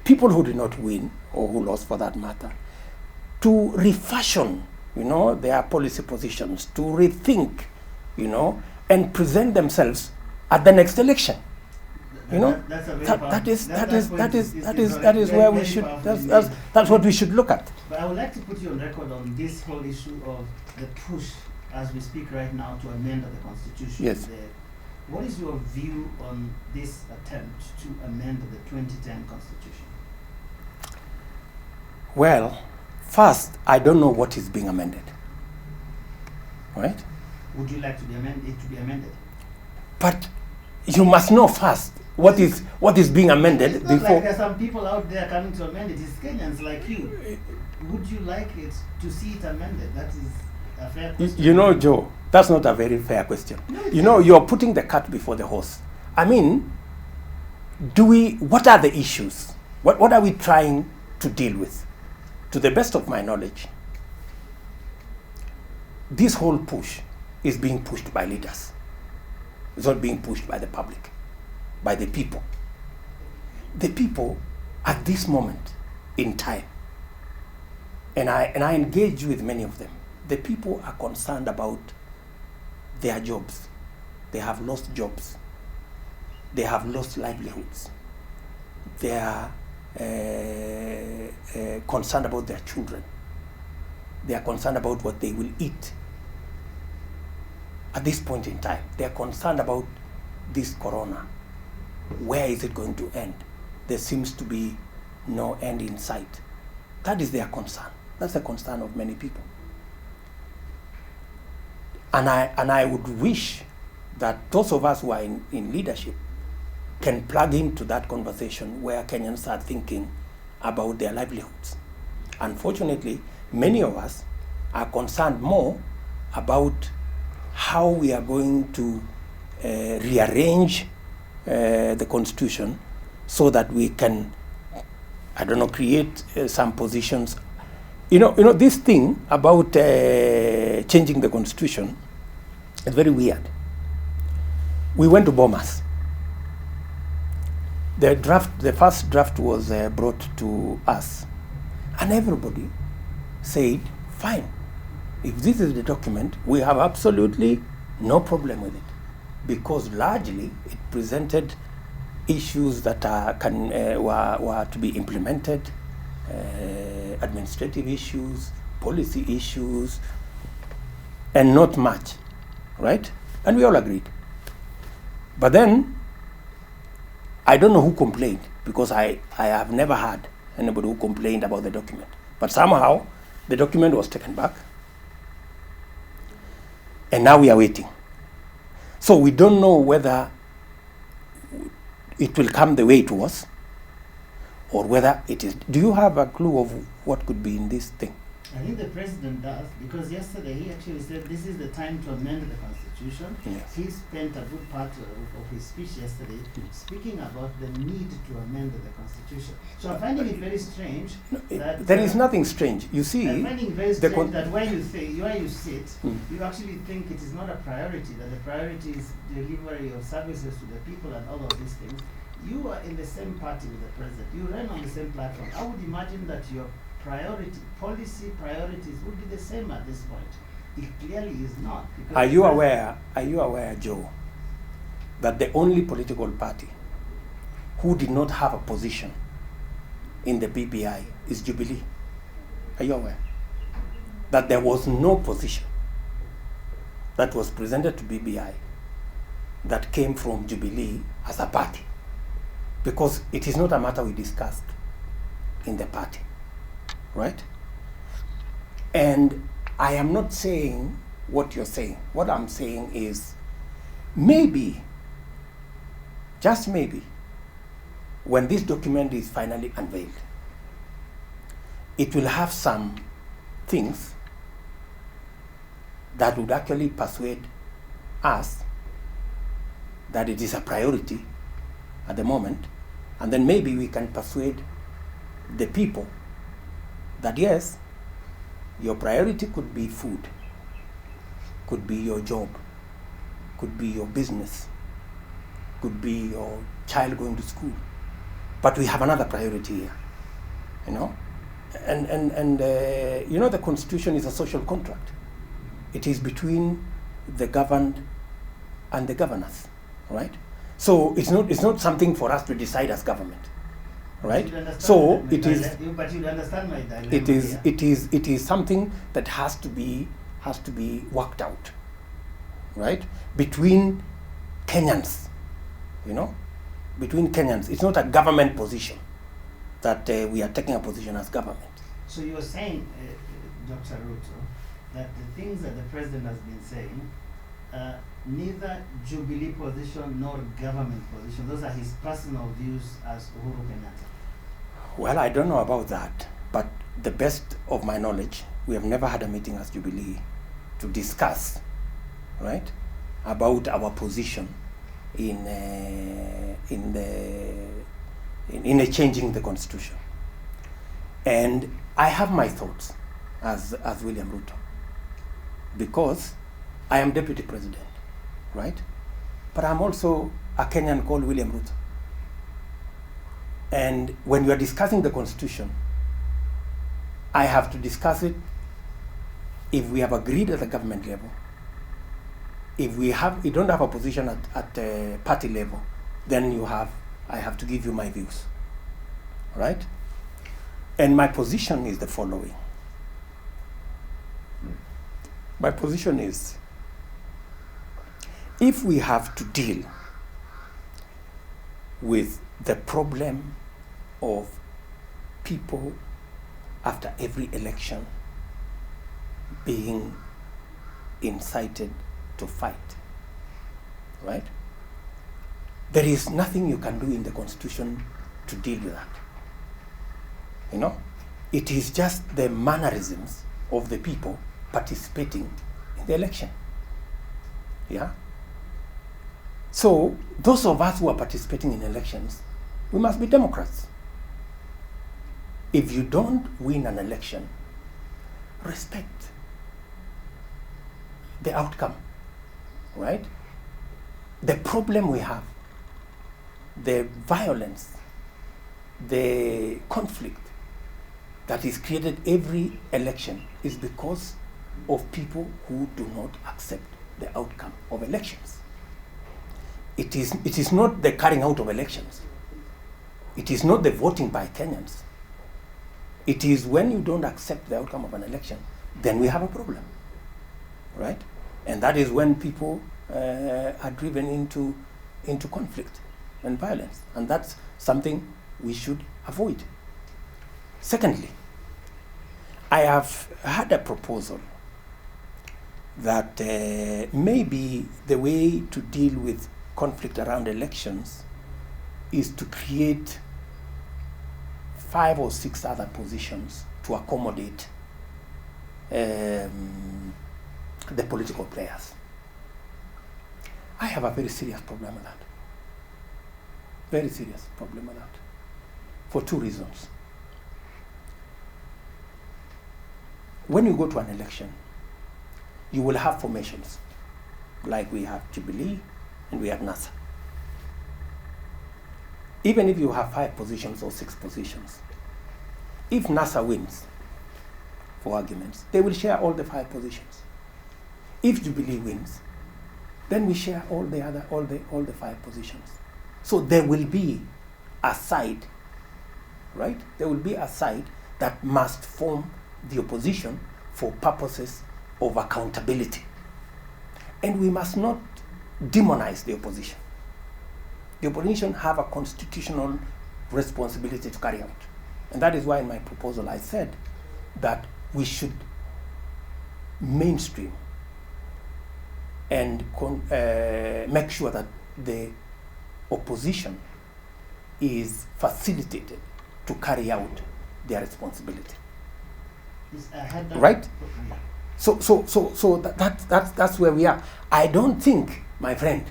people who did not win, or who lost for that matter, to refashion, their policy positions, to rethink, and present themselves at the next election. That is where we should. That's what we should look at. But I would like to put you on record on this whole issue of the push, as we speak right now, to amend the Constitution. Yes. What is your view on this attempt to amend the 2010 Constitution? Well, first, I don't know what is being amended. Right? Would you like it to be amended? But you must know first what is being amended it's not before. Like there are some people out there coming to amend it. It's Kenyans like you. Would you like it to see it amended? That is a fair question. Joe, that's not a very fair question. No, you're putting the cart before the horse. I mean, what are the issues? What are we trying to deal with? To the best of my knowledge, this whole push is being pushed by leaders. It's not being pushed by the public, by the people. The people at this moment in time, and I engage with many of them, the people are concerned about their jobs. They have lost jobs. They have lost livelihoods. They are concerned about their children. They are concerned about what they will eat. At this point in time, they are concerned about this corona. Where is it going to end? There seems to be no end in sight. That is their concern. That's the concern of many people. And I would wish that those of us who are in leadership can plug into that conversation where Kenyans are thinking about their livelihoods. Unfortunately, many of us are concerned more about how we are going to rearrange the Constitution so that we can, create some positions. This thing about changing the Constitution is very weird. We went to Bomas. The first draft was brought to us, and everybody said, fine, if this is the document, we have absolutely no problem with it, because largely it presented issues that were to be implemented, administrative issues, policy issues, and not much, right? And we all agreed. But then, I don't know who complained, because I have never heard anybody who complained about the document. But somehow, the document was taken back. And now we are waiting. So we don't know whether it will come the way it was, or whether it is. Do you have a clue of what could be in this thing? I think the president does, because yesterday he actually said this is the time to amend the constitution. Yes. He spent a good part of his speech yesterday speaking about the need to amend the constitution. So I'm finding it very strange that There is nothing strange. You see, I'm finding it very the strange that where you sit, Mm. you actually think it is not a priority, that the priority is delivery of services to the people and all of these things. You are in the same party with the president. You ran on the same platform. I would imagine that your policy priorities would be the same at this point. It clearly is not. because are the you pres- aware, Joe, that the only political party who did not have a position in the BBI is Jubilee? Are you aware that there was no position that was presented to BBI that came from Jubilee as a party? Because it is not a matter we discussed in the party, right? And I am not saying what you're saying. What I'm saying is maybe, just maybe, when this document is finally unveiled, it will have some things that would actually persuade us that it is a priority at the moment, and then maybe we can persuade the people that yes, your priority could be food, could be your job, could be your business, could be your child going to school, but we have another priority here, you know. And you know, the Constitution is a social contract. It is between the governed and the governors, right? So it's not something for us to decide as government, right? So it is. But you understand my dilemma. It is something that has to be worked out, right? Between Kenyans, you know, between Kenyans. It's not a government position that we are taking a position as government. So you're saying, Dr. Ruto, that the things that the president has been saying, neither Jubilee position nor government position, those are his personal views as Uhuru Kenyatta. Well, I don't know about that, but the best of my knowledge, we have never had a meeting as Jubilee to discuss, right, about our position in changing the constitution. And I have my thoughts as William Ruto, because I am deputy president, right? But I'm also a Kenyan called William Ruto. And when you are discussing the constitution, I have to discuss it if we have agreed at the government level. If we don't have a position at party level, then I have to give you my views, right? And my position is the following. My position is, if we have to deal with the problem of people after every election being incited to fight, right? There is nothing you can do in the Constitution to deal with that. You know, it is just the mannerisms of the people participating in the election. Yeah? So, those of us who are participating in elections, we must be Democrats. If you don't win an election, respect the outcome, right? The problem we have, the violence, the conflict that is created every election is because of people who do not accept the outcome of elections. It is not the carrying out of elections. It is not the voting by Kenyans. It is when you don't accept the outcome of an election, then we have a problem, right? And that is when people are driven into conflict and violence. And that's something we should avoid. Secondly, I have had a proposal that maybe the way to deal with conflict around elections is to create 5 or 6 other positions to accommodate the political players. I have a very serious problem with that. Very serious problem with that. For two reasons. When you go to an election, you will have formations, like we have Jubilee and we have NASA. Even if you have 5 positions or 6 positions, if NASA wins, for arguments, they will share all the 5 positions. If Jubilee wins, then we share all the 5 positions. So there will be a side, right? There will be a side that must form the opposition for purposes of accountability. And we must not demonize the opposition. The opposition have a constitutional responsibility to carry out. And that is why in my proposal I said that we should mainstream and make sure that the opposition is facilitated to carry out their responsibility. Right? So that's where we are. I don't think, my friend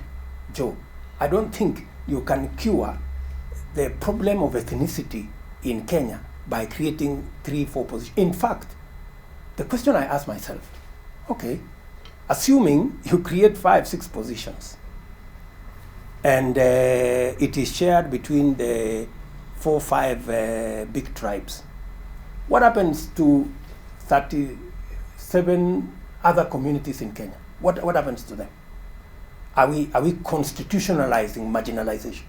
Joe, I don't think you can cure the problem of ethnicity in Kenya by creating 3-4 positions. In fact, the question I ask myself, okay, assuming you create 5-6 positions and it is shared between the 4-5 big tribes, what happens to 37 other communities in Kenya? What happens to them? Are we constitutionalizing marginalization?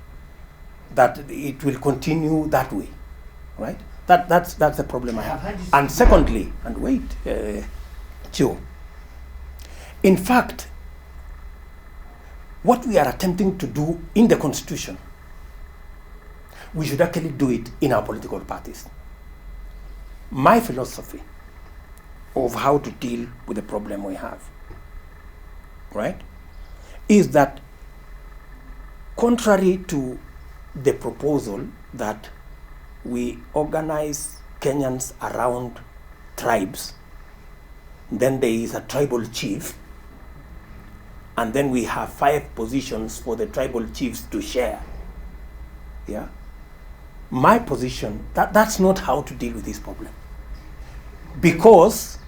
That it will continue that way, right? That's the problem I have. And secondly, and wait, Joe, in fact, what we are attempting to do in the Constitution, we should actually do it in our political parties. My philosophy of how to deal with the problem we have, right, is that contrary to the proposal that we organize Kenyans around tribes, then there is a tribal chief, and then we have 5 positions for the tribal chiefs to share. Yeah? My position, that's not how to deal with this problem. Because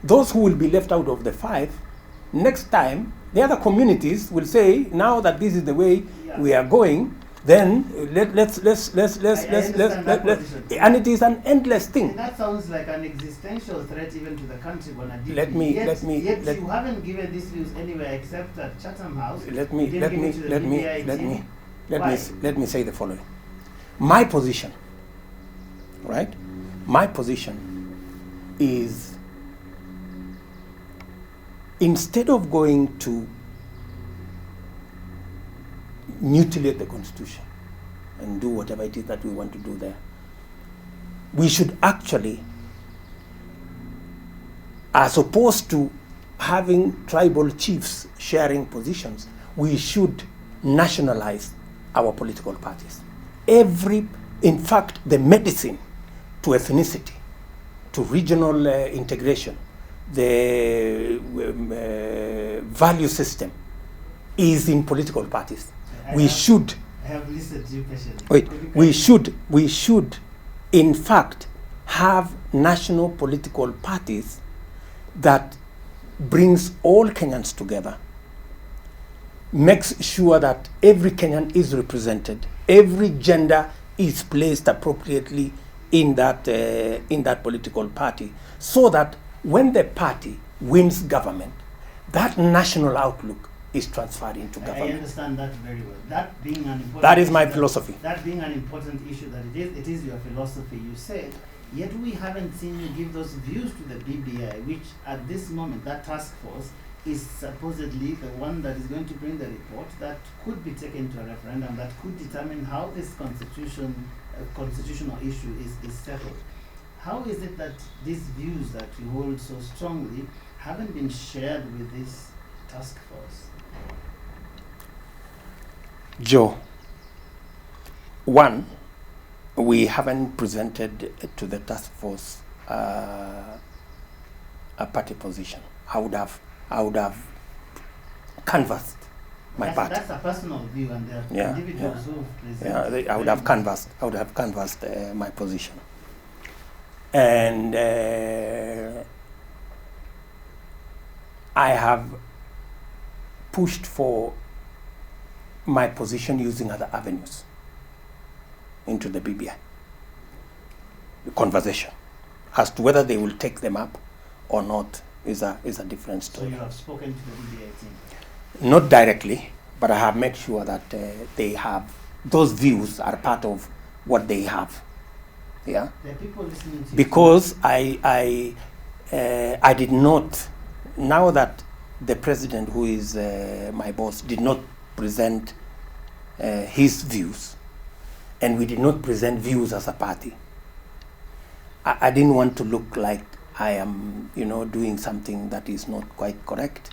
those who will be left out of the 5, next time, the other communities will say, now that this is the way we are going, then let's and it is an endless thing. And that sounds like an existential threat even to the country. Let me you haven't given these views anywhere except at Chatham House. Let me say the following. My position, right? My position is, instead of going to mutilate the Constitution and do whatever it is that we want to do there, we should actually, as opposed to having tribal chiefs sharing positions, we should nationalize our political parties. In fact, the medicine to ethnicity, to regional integration, the value system is in political parties. I have listened to you patiently. We should, in fact, have national political parties that brings all Kenyans together, makes sure that every Kenyan is represented, every gender is placed appropriately in that political party, so that when the party wins government, that national outlook is transferred into government. I understand that very well. That being an important that is my philosophy. That being an important issue that it is your philosophy, you said, yet we haven't seen you give those views to the BBI, which at this moment, that task force is supposedly the one that is going to bring the report that could be taken to a referendum that could determine how this constitutional issue is settled. How is it that these views that you hold so strongly haven't been shared with this task force? Joe, one, we haven't presented to the task force a party position. I would have canvassed my party. That's a personal view, and there are individuals who present. I would have canvassed my position, and I have pushed for my position using other avenues into the BBI. The conversation as to whether they will take them up or not is a different story. So you have spoken to the BBI team? Not directly, but I have made sure that they have, those views are part of what they have. Yeah. There are people listening to you. Because I did not, now that the president, who is my boss, did not present his views, and we did not present views as a party, I didn't want to look like I am, doing something that is not quite correct.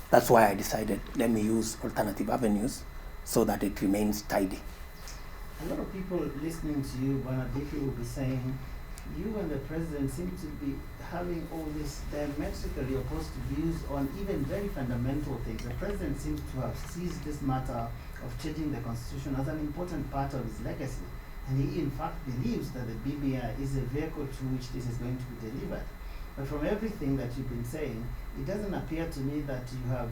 That's why I decided, let me use alternative avenues so that it remains tidy. A lot of people listening to you, Bwanadipi, will be saying, you and the president seem to be having all these diametrically opposed views on even very fundamental things. The president seems to have seized this matter of changing the constitution as an important part of his legacy. And he in fact believes that the BBI is a vehicle through which this is going to be delivered. But from everything that you've been saying, it doesn't appear to me that you have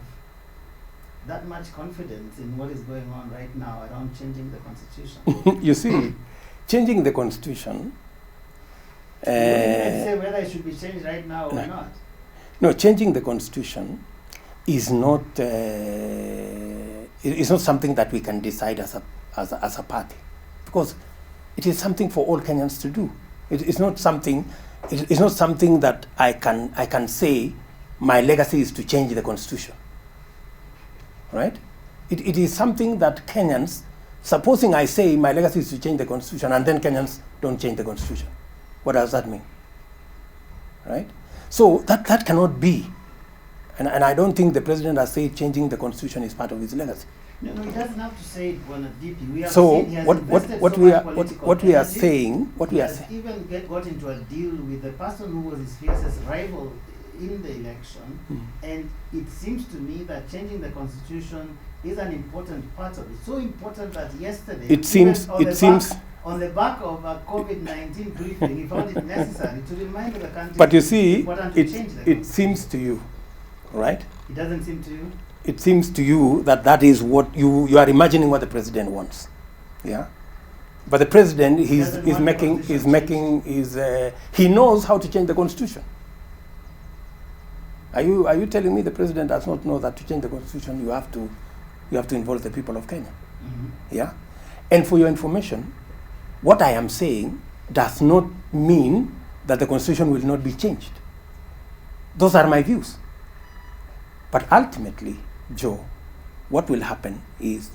that much confidence in what is going on right now around changing the constitution. You see, changing the constitution... say whether it should be changed right now or not. No, changing the constitution is not it's not something that we can decide as a party, because it is something for all Kenyans to do. It's not something that I can say my legacy is to change the constitution. Right? It is something that Kenyans, supposing I say my legacy is to change the constitution and then Kenyans don't change the constitution, what does that mean? Right? So that cannot be. And I don't think the president has said changing the constitution is part of his legacy. No, he doesn't have to say it, Bwanadipi. We have so seen he has what we are saying, he has even got into a deal with the person who was his fiercest rival in the election, and it seems to me that changing the constitution is an important part of it. So important that yesterday, on the back of a COVID-19 briefing, he found it necessary to remind the country. But you see, it seems to you, right? It doesn't seem to you? It seems to you that is what you are imagining what the president wants, yeah. But the president he knows how to change the constitution. Are you telling me the president does not know that to change the constitution you have to involve the people of Kenya? Mm-hmm. Yeah. And for your information, what I am saying does not mean that the constitution will not be changed. Those are my views. But ultimately, Joe, what will happen is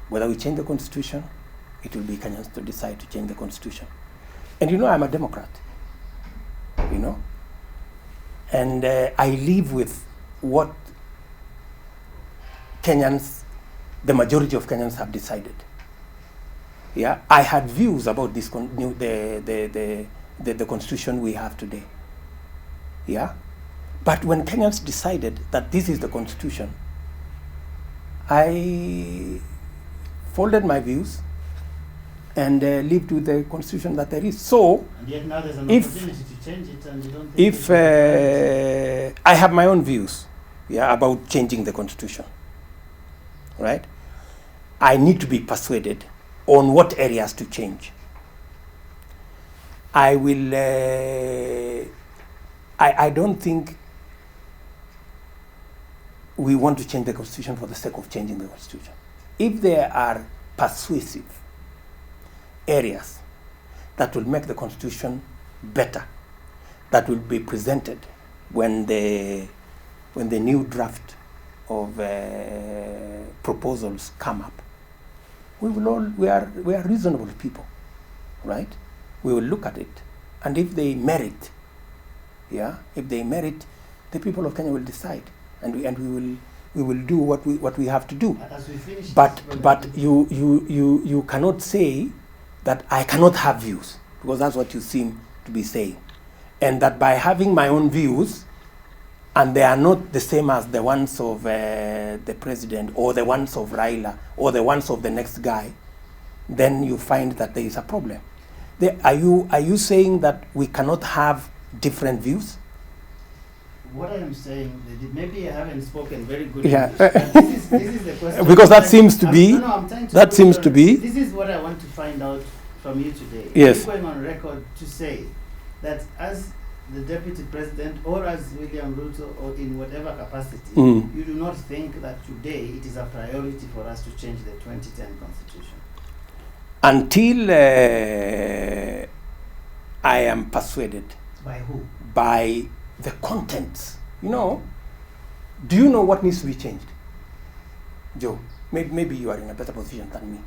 whether we change the constitution, it will be Kenyans to decide to change the constitution. And I'm a Democrat, and I live with what Kenyans, the majority of Kenyans have decided. Yeah, I had views about this the constitution we have today. Yeah. But when Kenyans decided that this is the constitution, I folded my views and lived with the constitution that there is. So, and yet now there's an opportunity to change it, and you don't think if I have my own views, about changing the constitution, right? I need to be persuaded on what areas to change. I will. I don't think we want to change the constitution for the sake of changing the constitution. If there are persuasive areas that will make the constitution better, that will be presented when the new draft of proposals come up, we are reasonable people, right? We will look at it, and if they merit, the people of Kenya will decide. And we will do what we have to do. As we finish, but you cannot say that I cannot have views, because that's what you seem to be saying, and that by having my own views and they are not the same as the ones of the president or the ones of Raila or the ones of the next guy, then you find that there is a problem. Are you saying that we cannot have different views? What I am saying, maybe I haven't spoken very good Yeah. English. But this is the question. Because that seems to be. I'm trying to That put seems on- to be. This is what I want to find out from you today. Yes. Are you going on record to say that as the deputy president or as William Ruto or in whatever capacity, you do not think that today it is a priority for us to change the 2010 constitution? Until I am persuaded By who? by the contents. Do you know what needs to be changed? Joe, maybe you are in a better position than me.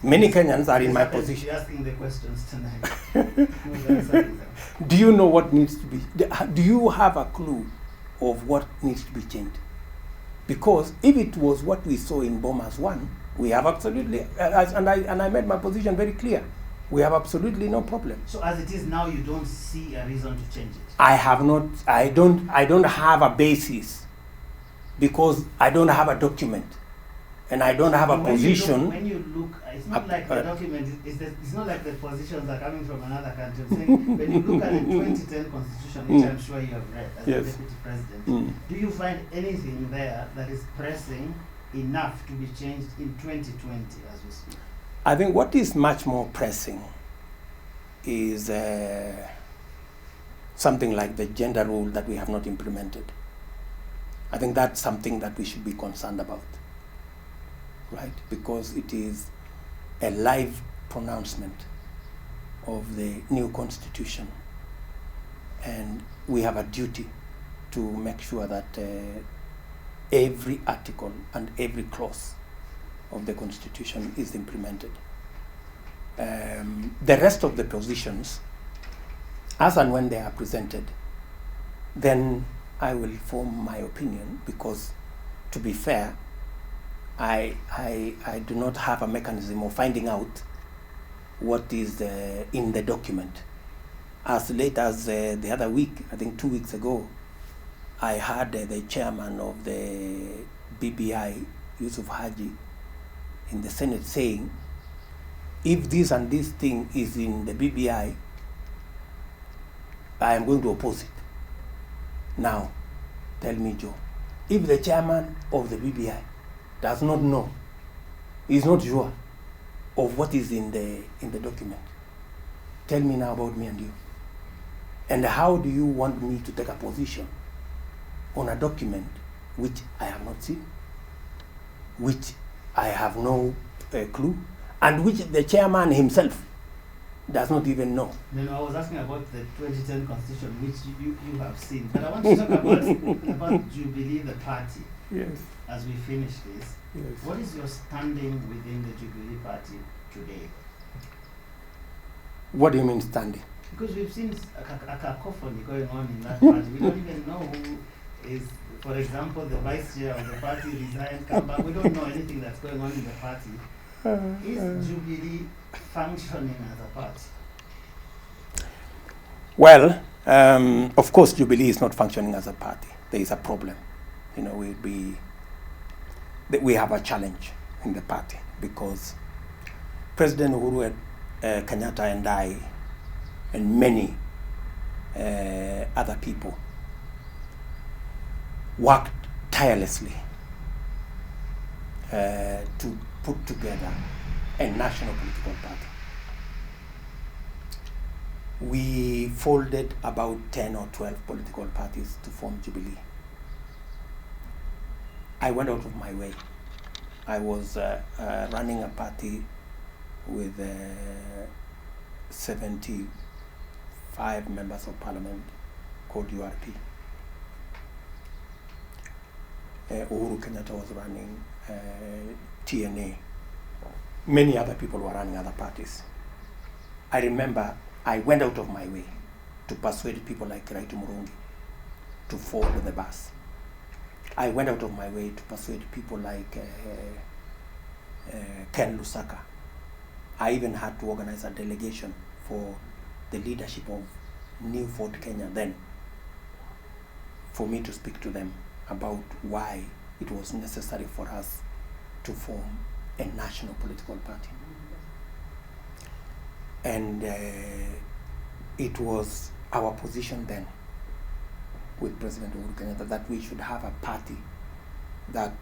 Many Kenyans are in my position. You're asking the questions tonight. No, answering them. Do you know what needs to be? Do you have a clue of what needs to be changed? Because if it was what we saw in Bomas 1, we have absolutely, and I made my position very clear. We have absolutely no problem. So as it is now, you don't see a reason to change it? I don't have a basis because I don't have a document and I don't have a position. When you look, it's not like the document, it's not like the positions are coming from another country. I'm saying, when you look at the 2010 constitution, which I'm sure you have read as Yes. the deputy president, do you find anything there that is pressing enough to be changed in 2020 as we speak? I think what is much more pressing is something like the gender rule that we have not implemented. I think that's something that we should be concerned about, right? Because it is a live pronouncement of the new constitution, and we have a duty to make sure that every article and every clause of the constitution is implemented. The rest of the positions, as and when they are presented, then I will form my opinion, because to be fair, I do not have a mechanism of finding out what is in the document. As late as the other week, I think 2 weeks ago, I heard the chairman of the BBI, Yusuf Haji, in the Senate saying, if this and this thing is in the BBI, I am going to oppose it. Now, tell me, Joe, if the chairman of the BBI does not know, is not sure of what is in the document, tell me now about me and you. And how do you want me to take a position on a document which I have not seen, which I have no clue, and which the chairman himself does not even know? I was asking about the 2010 constitution, which you have seen. But I want to talk about Jubilee, the party. Yes. As we finish this, Yes. what is your standing within the Jubilee party today? What do you mean standing? Because we've seen a cacophony going on in that party. We don't even know who is, for example, the vice chair of the party resigned, come back. We don't know anything that's going on in the party. Is Jubilee functioning as a party? Well, of course, Jubilee is not functioning as a party. There is a problem. We have a challenge in the party, because President Uhuru Kenyatta and I and many other people worked tirelessly to put together a national political party. We folded about 10 or 12 political parties to form Jubilee. I went out of my way. I was running a party with 75 members of parliament called URP. Uhuru Kenyatta was running TNA. Many other people were running other parties. I remember I went out of my way to persuade people like Kiraitu Murungi to follow the bus. I went out of my way to persuade people like Ken Lusaka. I even had to organize a delegation for the leadership of New Fort Kenya then, for me to speak to them about why it was necessary for us to form a national political party. And it was our position then with President Uhuru Kenyatta that we should have a party that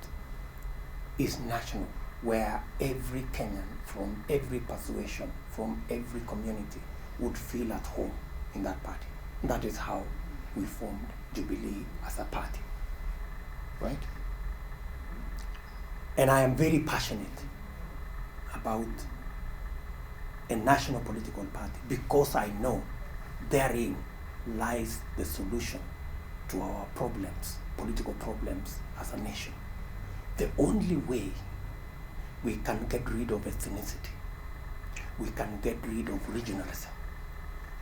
is national, where every Kenyan from every persuasion, from every community would feel at home in that party. And that is how we formed Jubilee as a party, right? And I am very passionate about a national political party because I know therein lies the solution to our problems, political problems as a nation. The only way we can get rid of ethnicity, we can get rid of regionalism,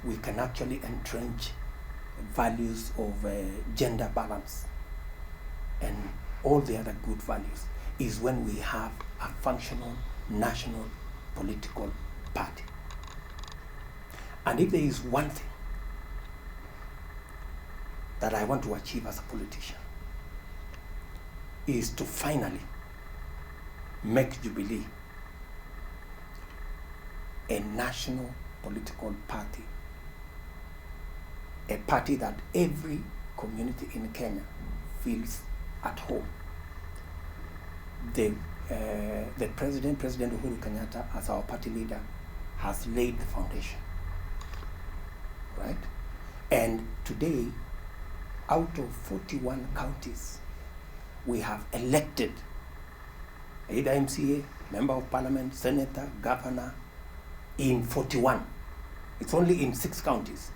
we can actually entrench values of gender balance and all the other good values is when we have a functional national political party. And if there is one thing that I want to achieve as a politician, is to finally make Jubilee a national political party, a party that every community in Kenya feels at home. The President Uhuru Kenyatta, as our party leader, has laid the foundation, right? And today, out of 41 counties, we have elected either MCA, Member of Parliament, Senator, Governor, in 41. It's only in 6 counties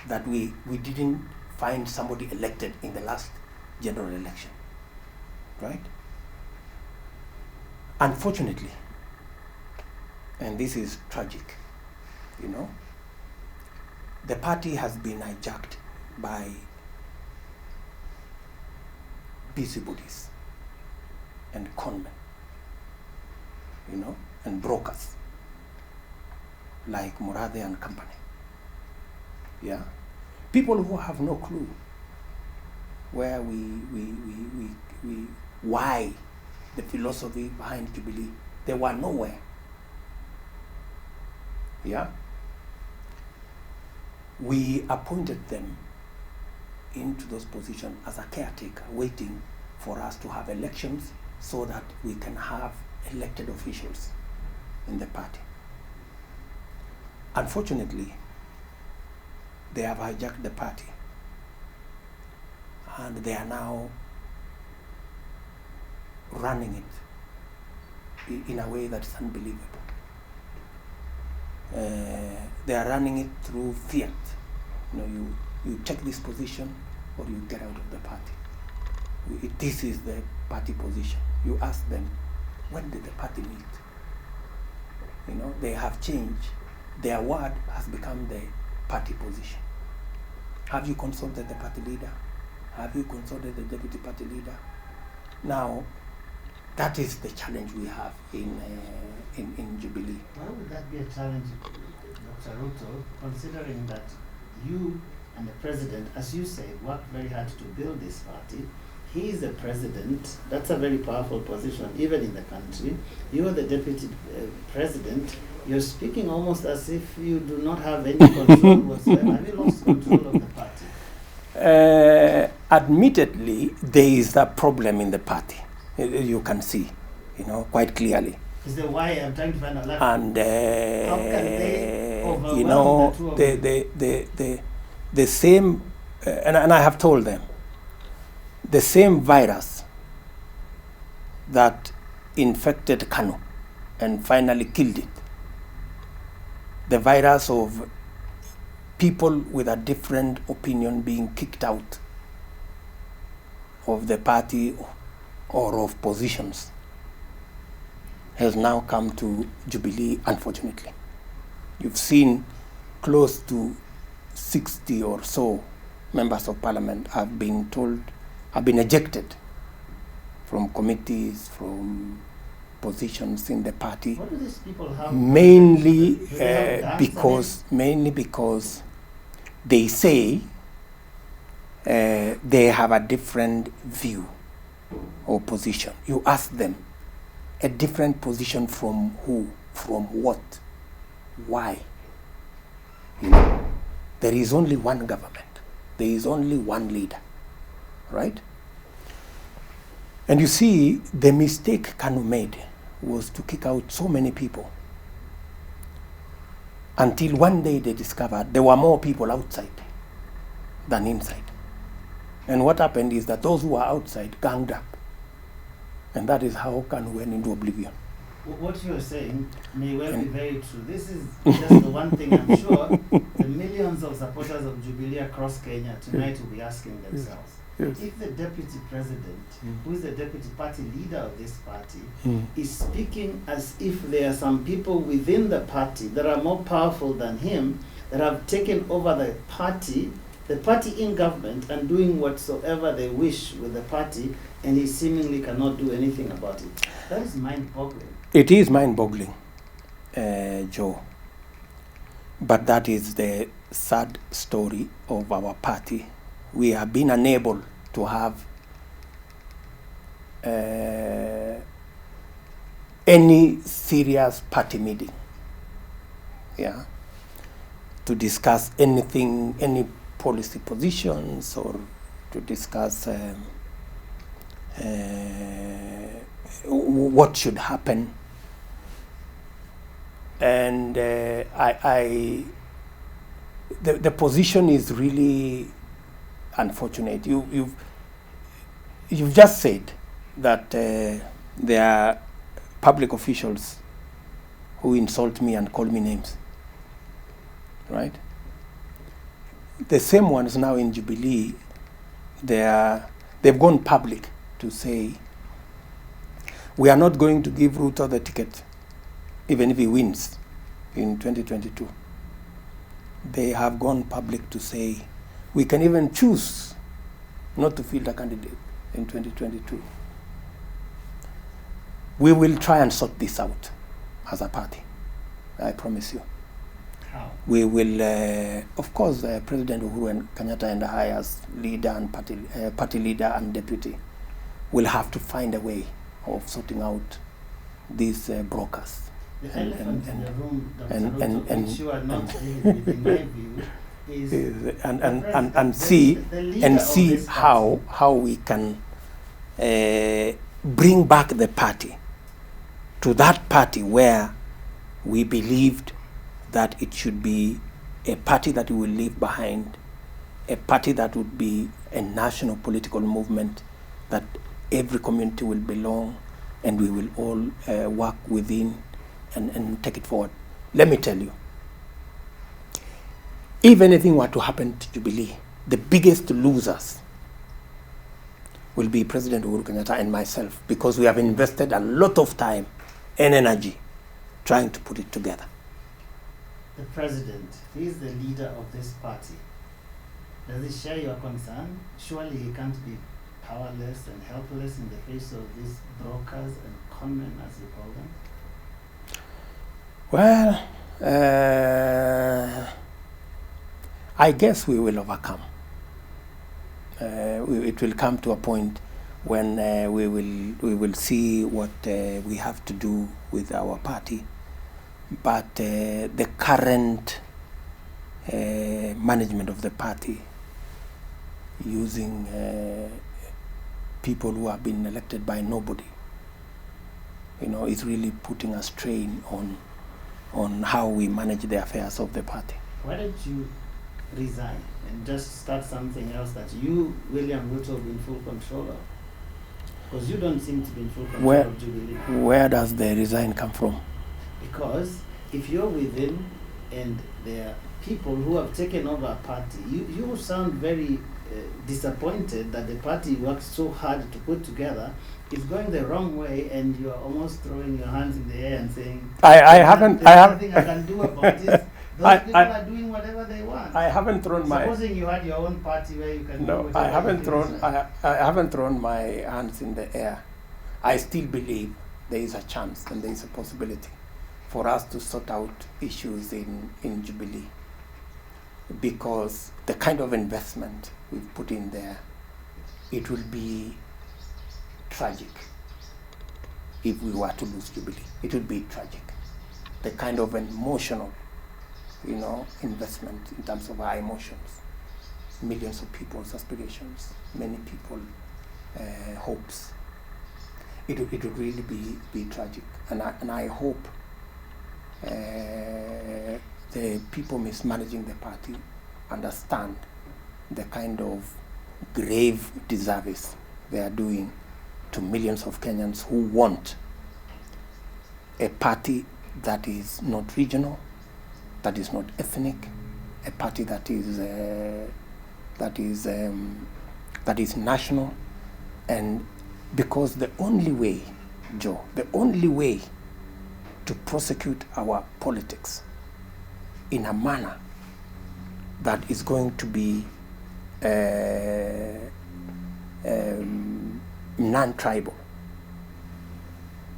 that we didn't find somebody elected in the last general election, right? Unfortunately, and this is tragic, you know, the party has been hijacked by busybodies and conmen, you know, and brokers like Murathe and company. Yeah, people who have no clue where why the philosophy behind Jubilee. They were nowhere. Yeah, we appointed them into those positions as a caretaker, waiting for us to have elections so that we can have elected officials in the party. Unfortunately, they have hijacked the party and they are now running it in a way that is unbelievable. They are running it through fiat. You know, you take this position or you get out of the party. This is the party position. You ask them, when did the party meet? You know, they have changed. Their word has become the party position. Have you consulted the party leader? Have you consulted the deputy party leader? Now, that is the challenge we have in Jubilee. Why would that be a challenge, Dr. Ruto, considering that you and the president, as you say, worked very hard to build this party? He is the president. That's a very powerful position, even in the country. You are the deputy president. You're speaking almost as if you do not have any control whatsoever. Have you lost control of the party? Admittedly, there is a problem in the party. You can see, you know, quite clearly. Is the why I'm trying to find out? Like, and how can they overwhelm you know, the two of you? the same, and I have told them, the same virus that infected Kanu and finally killed it, the virus of people with a different opinion being kicked out of the party or of positions, has now come to Jubilee, unfortunately. You've seen close to 60 or so members of parliament have been ejected from committees, from positions in the party. What do these people have? Mainly because they say they have a different view or position. You ask them, a different position from who? From what? Why? You know, there is only one government. There is only one leader, right? And you see, the mistake KANU made was to kick out so many people until one day they discovered there were more people outside than inside. And what happened is that those who were outside ganged up. And that is how KANU went into oblivion. What you're saying may well be very true. This is just the one thing I'm sure the millions of supporters of Jubilee across Kenya tonight will be asking themselves. Yes. If the deputy president, who is the deputy party leader of this party, Mm. is speaking as if there are some people within the party that are more powerful than him, that have taken over the party in government and doing whatsoever they wish with the party, and he seemingly cannot do anything about it. That is mind-boggling. It is mind-boggling, Joe. But that is the sad story of our party. We have been unable to have any serious party meeting, yeah, to discuss anything, any policy positions, or to discuss what should happen. And the position is really unfortunate. You've just said that there are public officials who insult me and call me names, right? The same ones now in Jubilee, they've gone public to say, we are not going to give Ruto the ticket, even if he wins in 2022. They have gone public to say, we can even choose not to field a candidate in 2022. We will try and sort this out as a party, I promise you. How? We will, of course, President Uhuru Kenyatta and I as leader and party leader and deputy will have to find a way of sorting out these brokers. The elephant in the room, Dr. Ruto, which you are not dealing with, in my view, is and see how we can bring back the party to that party where we believed that it should be a party that we will leave behind, a party that would be a national political movement, that every community will belong, and we will all work within and take it forward. Let me tell you, if anything were to happen to Jubilee, the biggest losers will be President Uhuru Kenyatta and myself, because we have invested a lot of time and energy trying to put it together. The president, he is the leader of this party. Does he share your concern? Surely he can't be powerless and helpless in the face of these brokers and conmen, as you call them. Well, I guess we will overcome. It will come to a point when we will see what we have to do with our party. But the current management of the party, using people who have been elected by nobody, is really putting a strain on how we manage the affairs of the party. Why don't you resign and just start something else that you, William Ruto, will be in full control of? Because you don't seem to be in full control of Jubilee. Where does the resign come from? Because if you're within and there are people who have taken over a party, you sound very disappointed that the party worked so hard to put together is going the wrong way, and you're almost throwing your hands in the air and saying, there's nothing I can do about it. Those people are doing whatever they want. I haven't thrown Supposing you had your own party where you can do whatever I haven't you thrown. please. I haven't thrown my hands in the air. I still believe there is a chance and there is a possibility for us to sort out issues in Jubilee. because the kind of investment we've put in there, it will be tragic if we were to lose Jubilee. It would be tragic. The kind of emotional, investment in terms of our emotions, millions of people's aspirations, many people hopes. It would really be tragic, and I hope the people mismanaging the party understand the kind of grave disservice they are doing to millions of Kenyans who want a party that is not regional, that is not ethnic, a party that is national. And because the only way, Joe, the only way to prosecute our politics in a manner that is going to be non-tribal,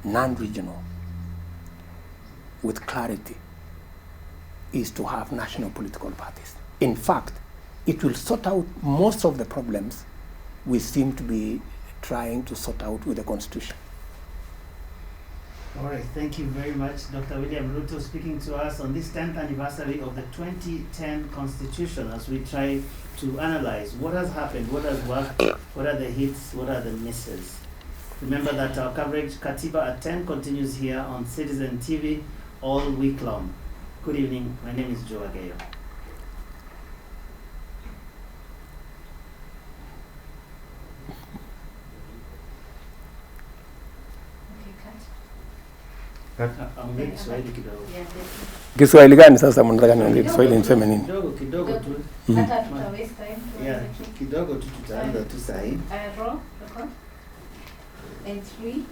non-regional, with clarity, is to have national political parties. In fact, it will sort out most of the problems we seem to be trying to sort out with the Constitution. All right, thank you very much, Dr. William Ruto, speaking to us on this 10th anniversary of the 2010 Constitution, as we try to analyze what has happened, what has worked, what are the hits, what are the misses. Remember that our coverage, Katiba at 10, continues here on Citizen TV all week long. Good evening, my name is Joe Ageyo. Kiswahili gani sasa mnataka niongee Kiswahili niseme nini? Kidogo tu. Hata tuta waste time. Yeah, kidogo tu tutaanza tu sahi. Roll, record. And 3, 2,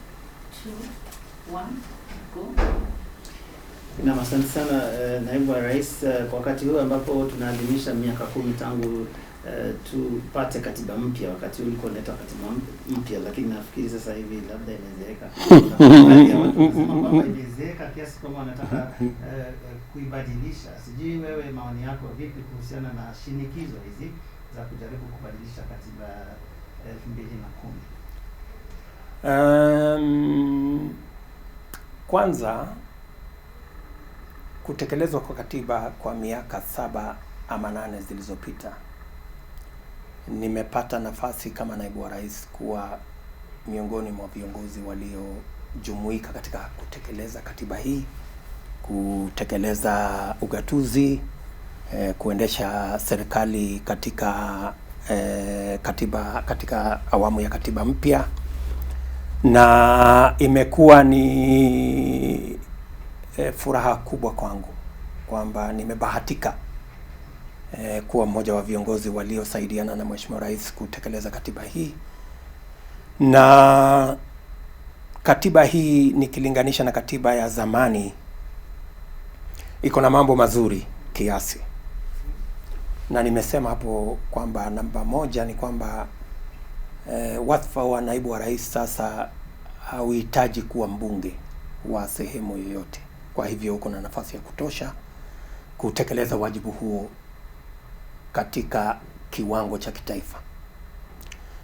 1, go. Na asante sana naibu wa rais, kwa wakati huu ambapo tunaadhimisha miaka 10 tangu tupate katiba mpya. Wakati ulikuwa unaleta katiba mpya, lakini nafikiri sasa hivi labda imezeeka. Imezeeka kiasi kwamba wanataka kuibadilisha. Sijui wewe maoni yako vipi kuhusiana na shinikizo hizi za kujaribu kubadilisha katiba 2010? Kwanza, kutekelezwa kwa katiba kwa miaka 7 ama 8 zilizopita, nimepata nafasi kama naibu wa rais kuwa miongoni mwa viongozi waliojumuika katika kutekeleza katiba hii, kutekeleza ugatuzi, kuendesha serikali katika awamu ya katiba mpya, na imekuwa ni furaha kubwa kwangu kwamba nimebahatika kuwa mmoja wa viongozi waliosaidiana na Mheshimiwa Rais kutekeleza katiba hii. Na katiba hii nikilinganisha na katiba ya zamani iko na mambo mazuri kiasi. Na nimesema hapo kwamba namba moja ni kwamba wadhifa wa naibu wa rais sasa hauhitaji kuwa mbunge wa sehemu yoyote. Kwa hivyo uko na nafasi ya kutosha kutekeleza wajibu huo katika kiwango cha kitaifa.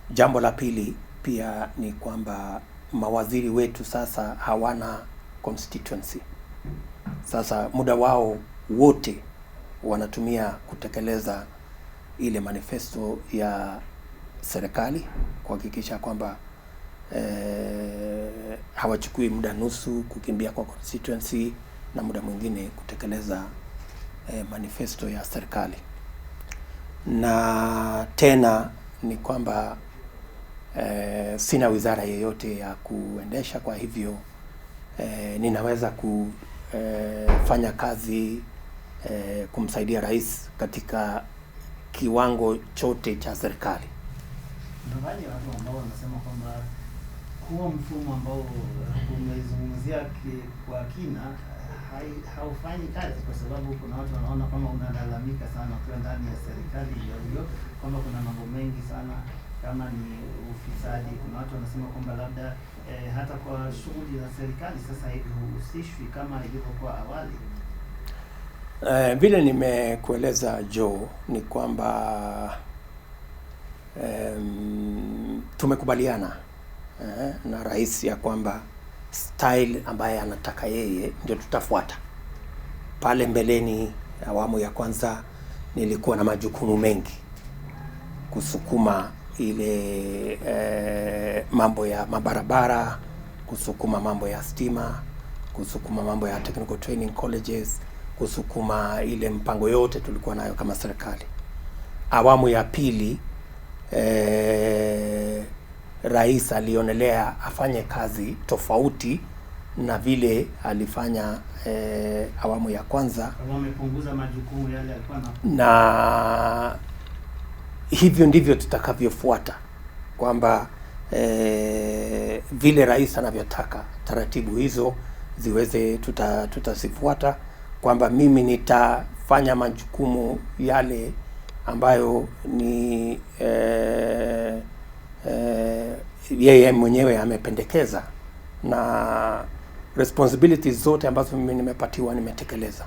Jambo la pili pia ni kwamba mawaziri wetu sasa hawana constituency. Sasa muda wao wote wanatumia kutekeleza ile manifesto ya serikali, kuhakikisha kwamba hawachukui muda nusu kukimbia kwa constituency na muda mwingine kutekeleza manifesto ya serikali. Na tena ni kwamba sina wizara yoyote ya kuendesha, kwa hivyo ninaweza kufanya kazi kumsaidia rais katika kiwango chote cha serikali. Ndio watu ambao wanasema kwamba huo mfumo ambao umezungumzia kwa kina haufanyi kazi, kwa sababu kuna watu wanaona kama unalalamika sana kwa ndani ya serikali hiyo, kwamba kuna mambo mengi sana kama ni ufisadi. Kuna watu wanasema kwamba labda hata kwa shughuli za serikali sasa hivi huhusishwi kama ilivyokuwa awali. Vile nimekueleza Joe, ni kwamba tumekubaliana na rais ya kwamba style ambaye anataka yeye ndio tutafuata. Pale mbeleni, awamu ya kwanza, nilikuwa na majukumu mengi kusukuma ile mambo ya mabarabara, kusukuma mambo ya stima, kusukuma mambo ya technical training colleges, kusukuma ile mpango yote tulikuwa nayo kama serikali. Awamu ya pili, rais alionelea afanye kazi tofauti na vile alifanya awamu ya kwanza. Wamepunguza majukumu yale alikuwa na hivyo ndivyo tutakavyofuata, kwamba vile rais anavyotaka taratibu hizo ziweze tutasifuata, kwamba mimi nitafanya majukumu yale ambayo ni yeye mwenyewe amependekeza, na responsibilities zote ambazo mimi nimepatiwa nimetekeleza.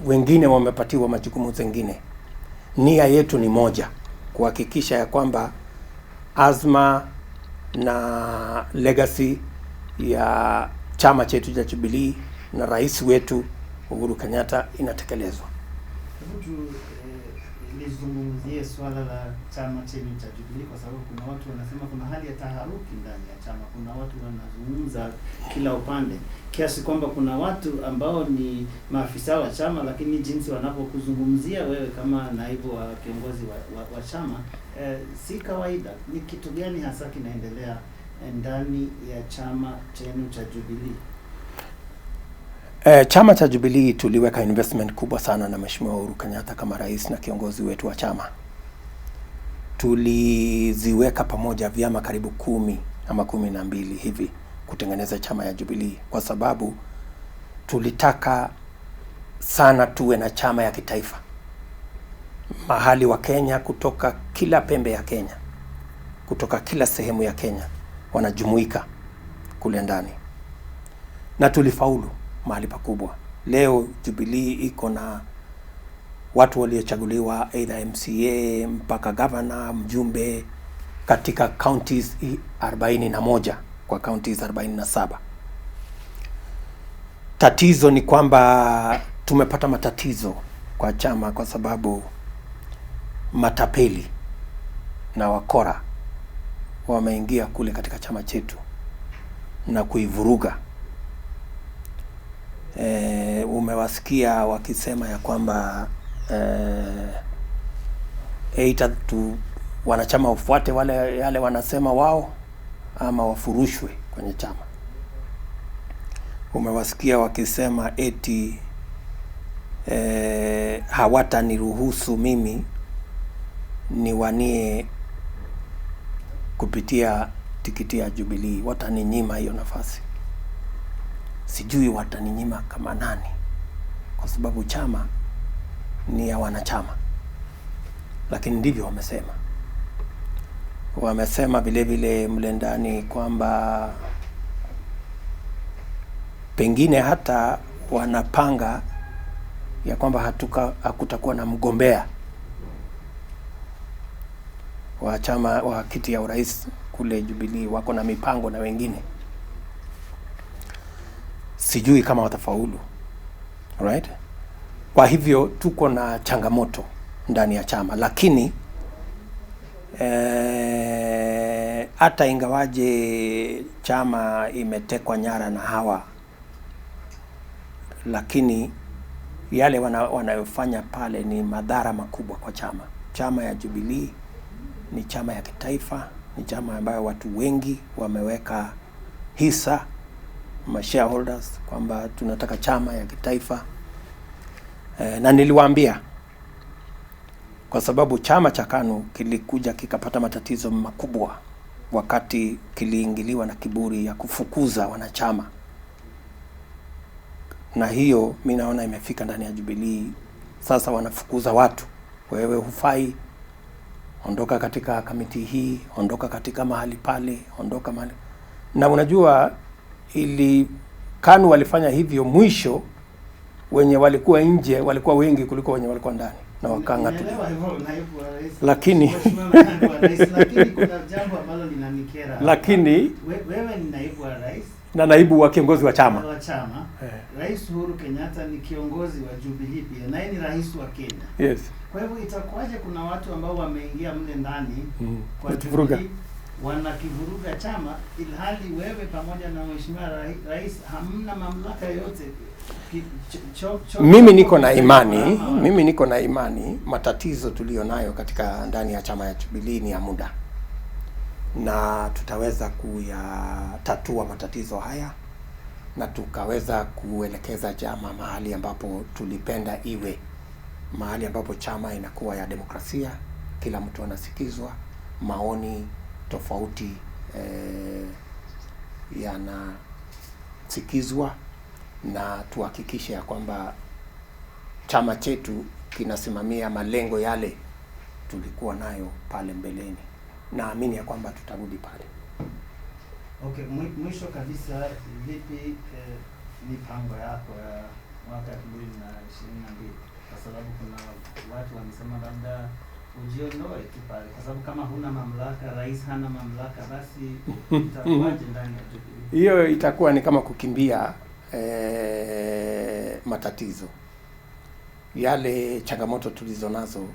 Wengine wamepatiwa majukumu zingine. Nia yetu ni moja, kuhakikisha ya kwamba azma na legacy ya chama chetu cha Jubilee na rais wetu Uhuru Kenyatta inatekelezwa. Nizungumzie swala la chama chenu cha Jubilee, kwa sababu kuna watu wanasema kuna hali ya taharuki ndani ya chama. Kuna watu wanazungumza kila upande, kiasi kwamba kuna watu ambao ni maafisa wa chama, lakini jinsi wanapokuzungumzia wewe kama naibu wa kiongozi wa chama si kawaida. Ni kitu gani hasa kinaendelea ndani ya chama chenu cha Jubilee? Chama cha Jubilee tuliweka investment kubwa sana na Mheshimiwa Uhuru Kenyatta kama rais na kiongozi wetu wa chama. Tuliziweka pamoja vyama karibu 10 ama 12 hivi kutengeneza chama ya Jubilee, kwa sababu tulitaka sana tuwe na chama ya kitaifa. Mahali wa Kenya kutoka kila pembe ya Kenya, kutoka kila sehemu ya Kenya wanajumuika kule ndani, na tulifaulu mahali pakubwa. Leo Jubilee iko na watu waliochaguliwa either MCA mpaka governor, mjumbe katika counties 41 kwa counties 47. Tatizo ni kwamba tumepata matatizo kwa chama kwa sababu matapeli na wakora wameingia kule katika chama chetu na kuivuruga. Umewasikia wakisema ya kwamba wanachama ufuate yale wanasema wao ama wafurushwe kwenye chama. Umewasikia wakisema eti hawataniruhusu mimi niwanie kupitia tikiti ya Jubilee, wataninyima hiyo nafasi. Sijui wataninyima kama nani, kwa sababu chama ni ya wanachama. Lakini ndivyo wamesema. Wamesema vile vile mle ndani kwamba pengine hata wanapanga ya kwamba hakutakuwa na mgombea wa chama wa kiti ya urais kule Jubilee. Wako na mipango na wengine. Sijui kama watafaulu. Right? Kwa hivyo tuko na changamoto ndani ya chama, lakini hata ingawaje chama imetekwa nyara na hawa, lakini yale wanayofanya pale ni madhara makubwa kwa chama. Chama ya Jubilee ni chama ya kitaifa, ni chama ambayo watu wengi wameweka hisa, shareholders, kwamba tunataka chama ya kitaifa. Na niliwaambia, kwa sababu chama cha KANU kilikuja kikapata matatizo makubwa wakati kiliingiliwa na kiburi ya kufukuza wanachama. Na hiyo mimi naona imefika ndani ya Jubilee. Sasa wanafukuza watu. Wewe hufai, ondoka katika kamiti hii, ondoka katika mahali pale, ondoka mahali. Na unajua ili KANU walifanya hivyo, mwisho wenye walikuwa nje walikuwa wengi kuliko wenye walikuwa ndani na wakang'atuliwa. Naelewa hivyo, naibu wa rais. Lakini Mheshimiwa naibu wa rais, lakini kuna jambo ambalo linanikera. lakini Wewe ni naibu wa rais na naibu wa kiongozi wa chama. Rais Uhuru Kenyatta ni kiongozi wa Jubilee pia, na yeye ni rais wa Kenya. Yes. Kwa hivyo itakuwaje kuna watu ambao wameingia mle ndani kwa Kuvuruga. Jubilee wanakivuruga chama, ilhali wewe pamoja na Mheshimiwa rais hamna mamlaka yote? Mimi niko na imani matatizo tulionayo katika ndani ya chama ya Jubilee ni ya muda, na tutaweza kuyatatua matatizo haya na tukaweza kuelekeza chama mahali ambapo tulipenda iwe, mahali ambapo chama inakuwa ya demokrasia, kila mtu anasikizwa, maoni tofauti yanasikizwa, na tuhakikishe ya kwamba chama chetu kinasimamia malengo yale tulikuwa nayo pale mbeleni. Naamini ya kwamba tutarudi pale. Okay, mwisho kabisa, vipi mipango yako ya mwaka 2022? Kwa sababu kuna watu wamesema labda ujiondoe tu pale, kwa sababu kama huna mamlaka, rais hana mamlaka, basi itakuwaje ndani ya Jubilee? Hiyo itakuwa ni kama kukimbia matatizo yale. Changamoto tulizo nazo,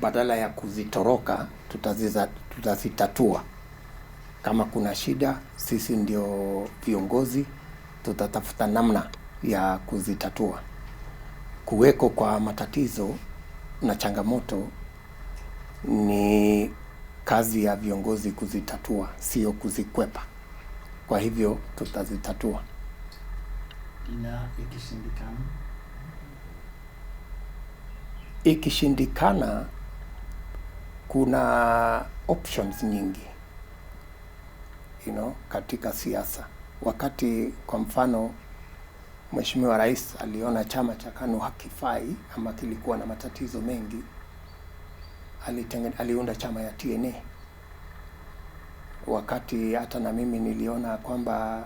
badala ya kuzitoroka, tutazitatua. Kama kuna shida, sisi ndio viongozi, tutatafuta namna ya kuzitatua. Kuweko kwa matatizo na changamoto ni kazi ya viongozi kuzitatua, sio kuzikwepa. Kwa hivyo tutazitatua. Na ikishindikana, kuna options nyingi katika siasa. Wakati kwa mfano Mheshimiwa Rais aliona chama cha KANU hakifai ama kilikuwa na matatizo mengi, aliunda chama ya TNA. Wakati hata na mimi niliona kwamba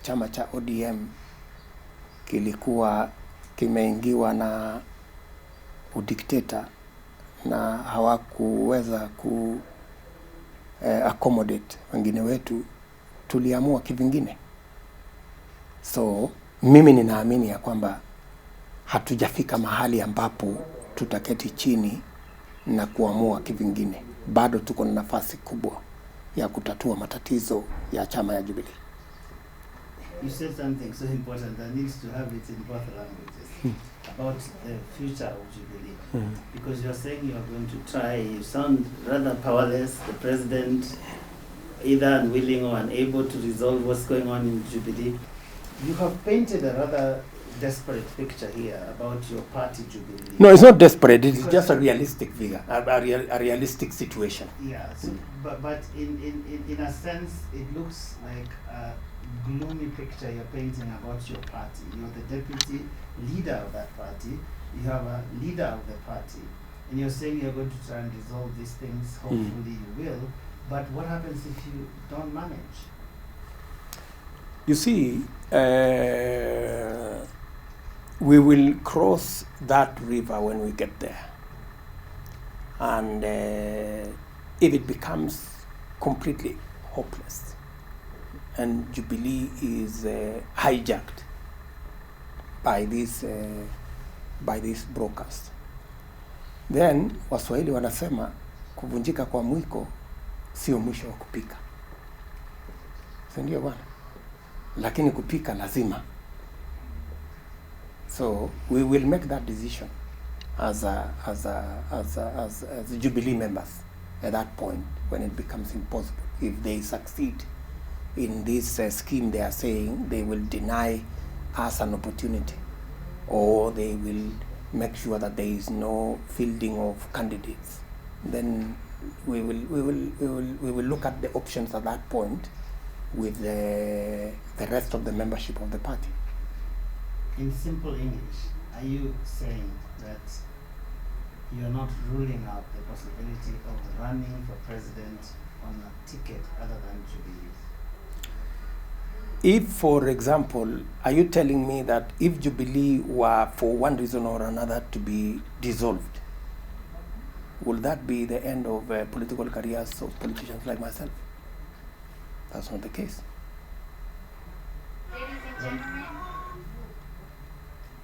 chama cha ODM kilikuwa kimeingiwa na udikteta na hawakuweza accommodate wengine wetu, tuliamua kivingine. So mimi ninaamini ya kwamba hatujafika mahali ambapo tutaketi chini na kuamua kivingine. Bado tuko na nafasi kubwa ya kutatua matatizo ya chama ya Jubilee. You said something so important that needs to have it in both languages about the future of Jubilee. Because you are saying you are going to try, you sound rather powerless, the president either unwilling or unable to resolve what's going on in Jubilee. You have painted a rather desperate picture here about your party Jubilee. No, it's not desperate, it's just a realistic figure, a realistic situation. Yeah, so, but in a sense, it looks like a gloomy picture you're painting about your party. You're the deputy leader of that party, you have a leader of the party, and you're saying you're going to try and resolve these things. Hopefully you will, but what happens if you don't manage? You see, we will cross that river when we get there, and if it becomes completely hopeless and Jubilee is hijacked by this brokers, then Waswahili wanasema kuvunjika kwa mwiko sio mwisho wa kupika. Si ndio bwana? Lakini kupika lazima. So we will make that decision as Jubilee members at that point when it becomes impossible. If they succeed in this scheme they are saying, they will deny us an opportunity, or they will make sure that there is no fielding of candidates. Then we will look at the options at that point with the rest of the membership of the party. In simple English, are you saying that you're not ruling out the possibility of running for president on a ticket other than Jubilee? If, for example, are you telling me that if Jubilee were for one reason or another to be dissolved, will that be the end of political careers of politicians like myself? That's not the case.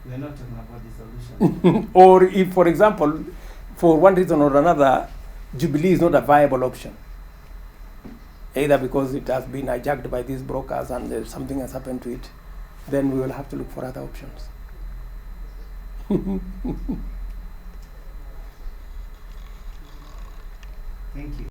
We're not talking about dissolution. Or if, for example, for one reason or another, Jubilee is not a viable option, either because it has been hijacked by these brokers and something has happened to it, then we will have to look for other options. Thank you.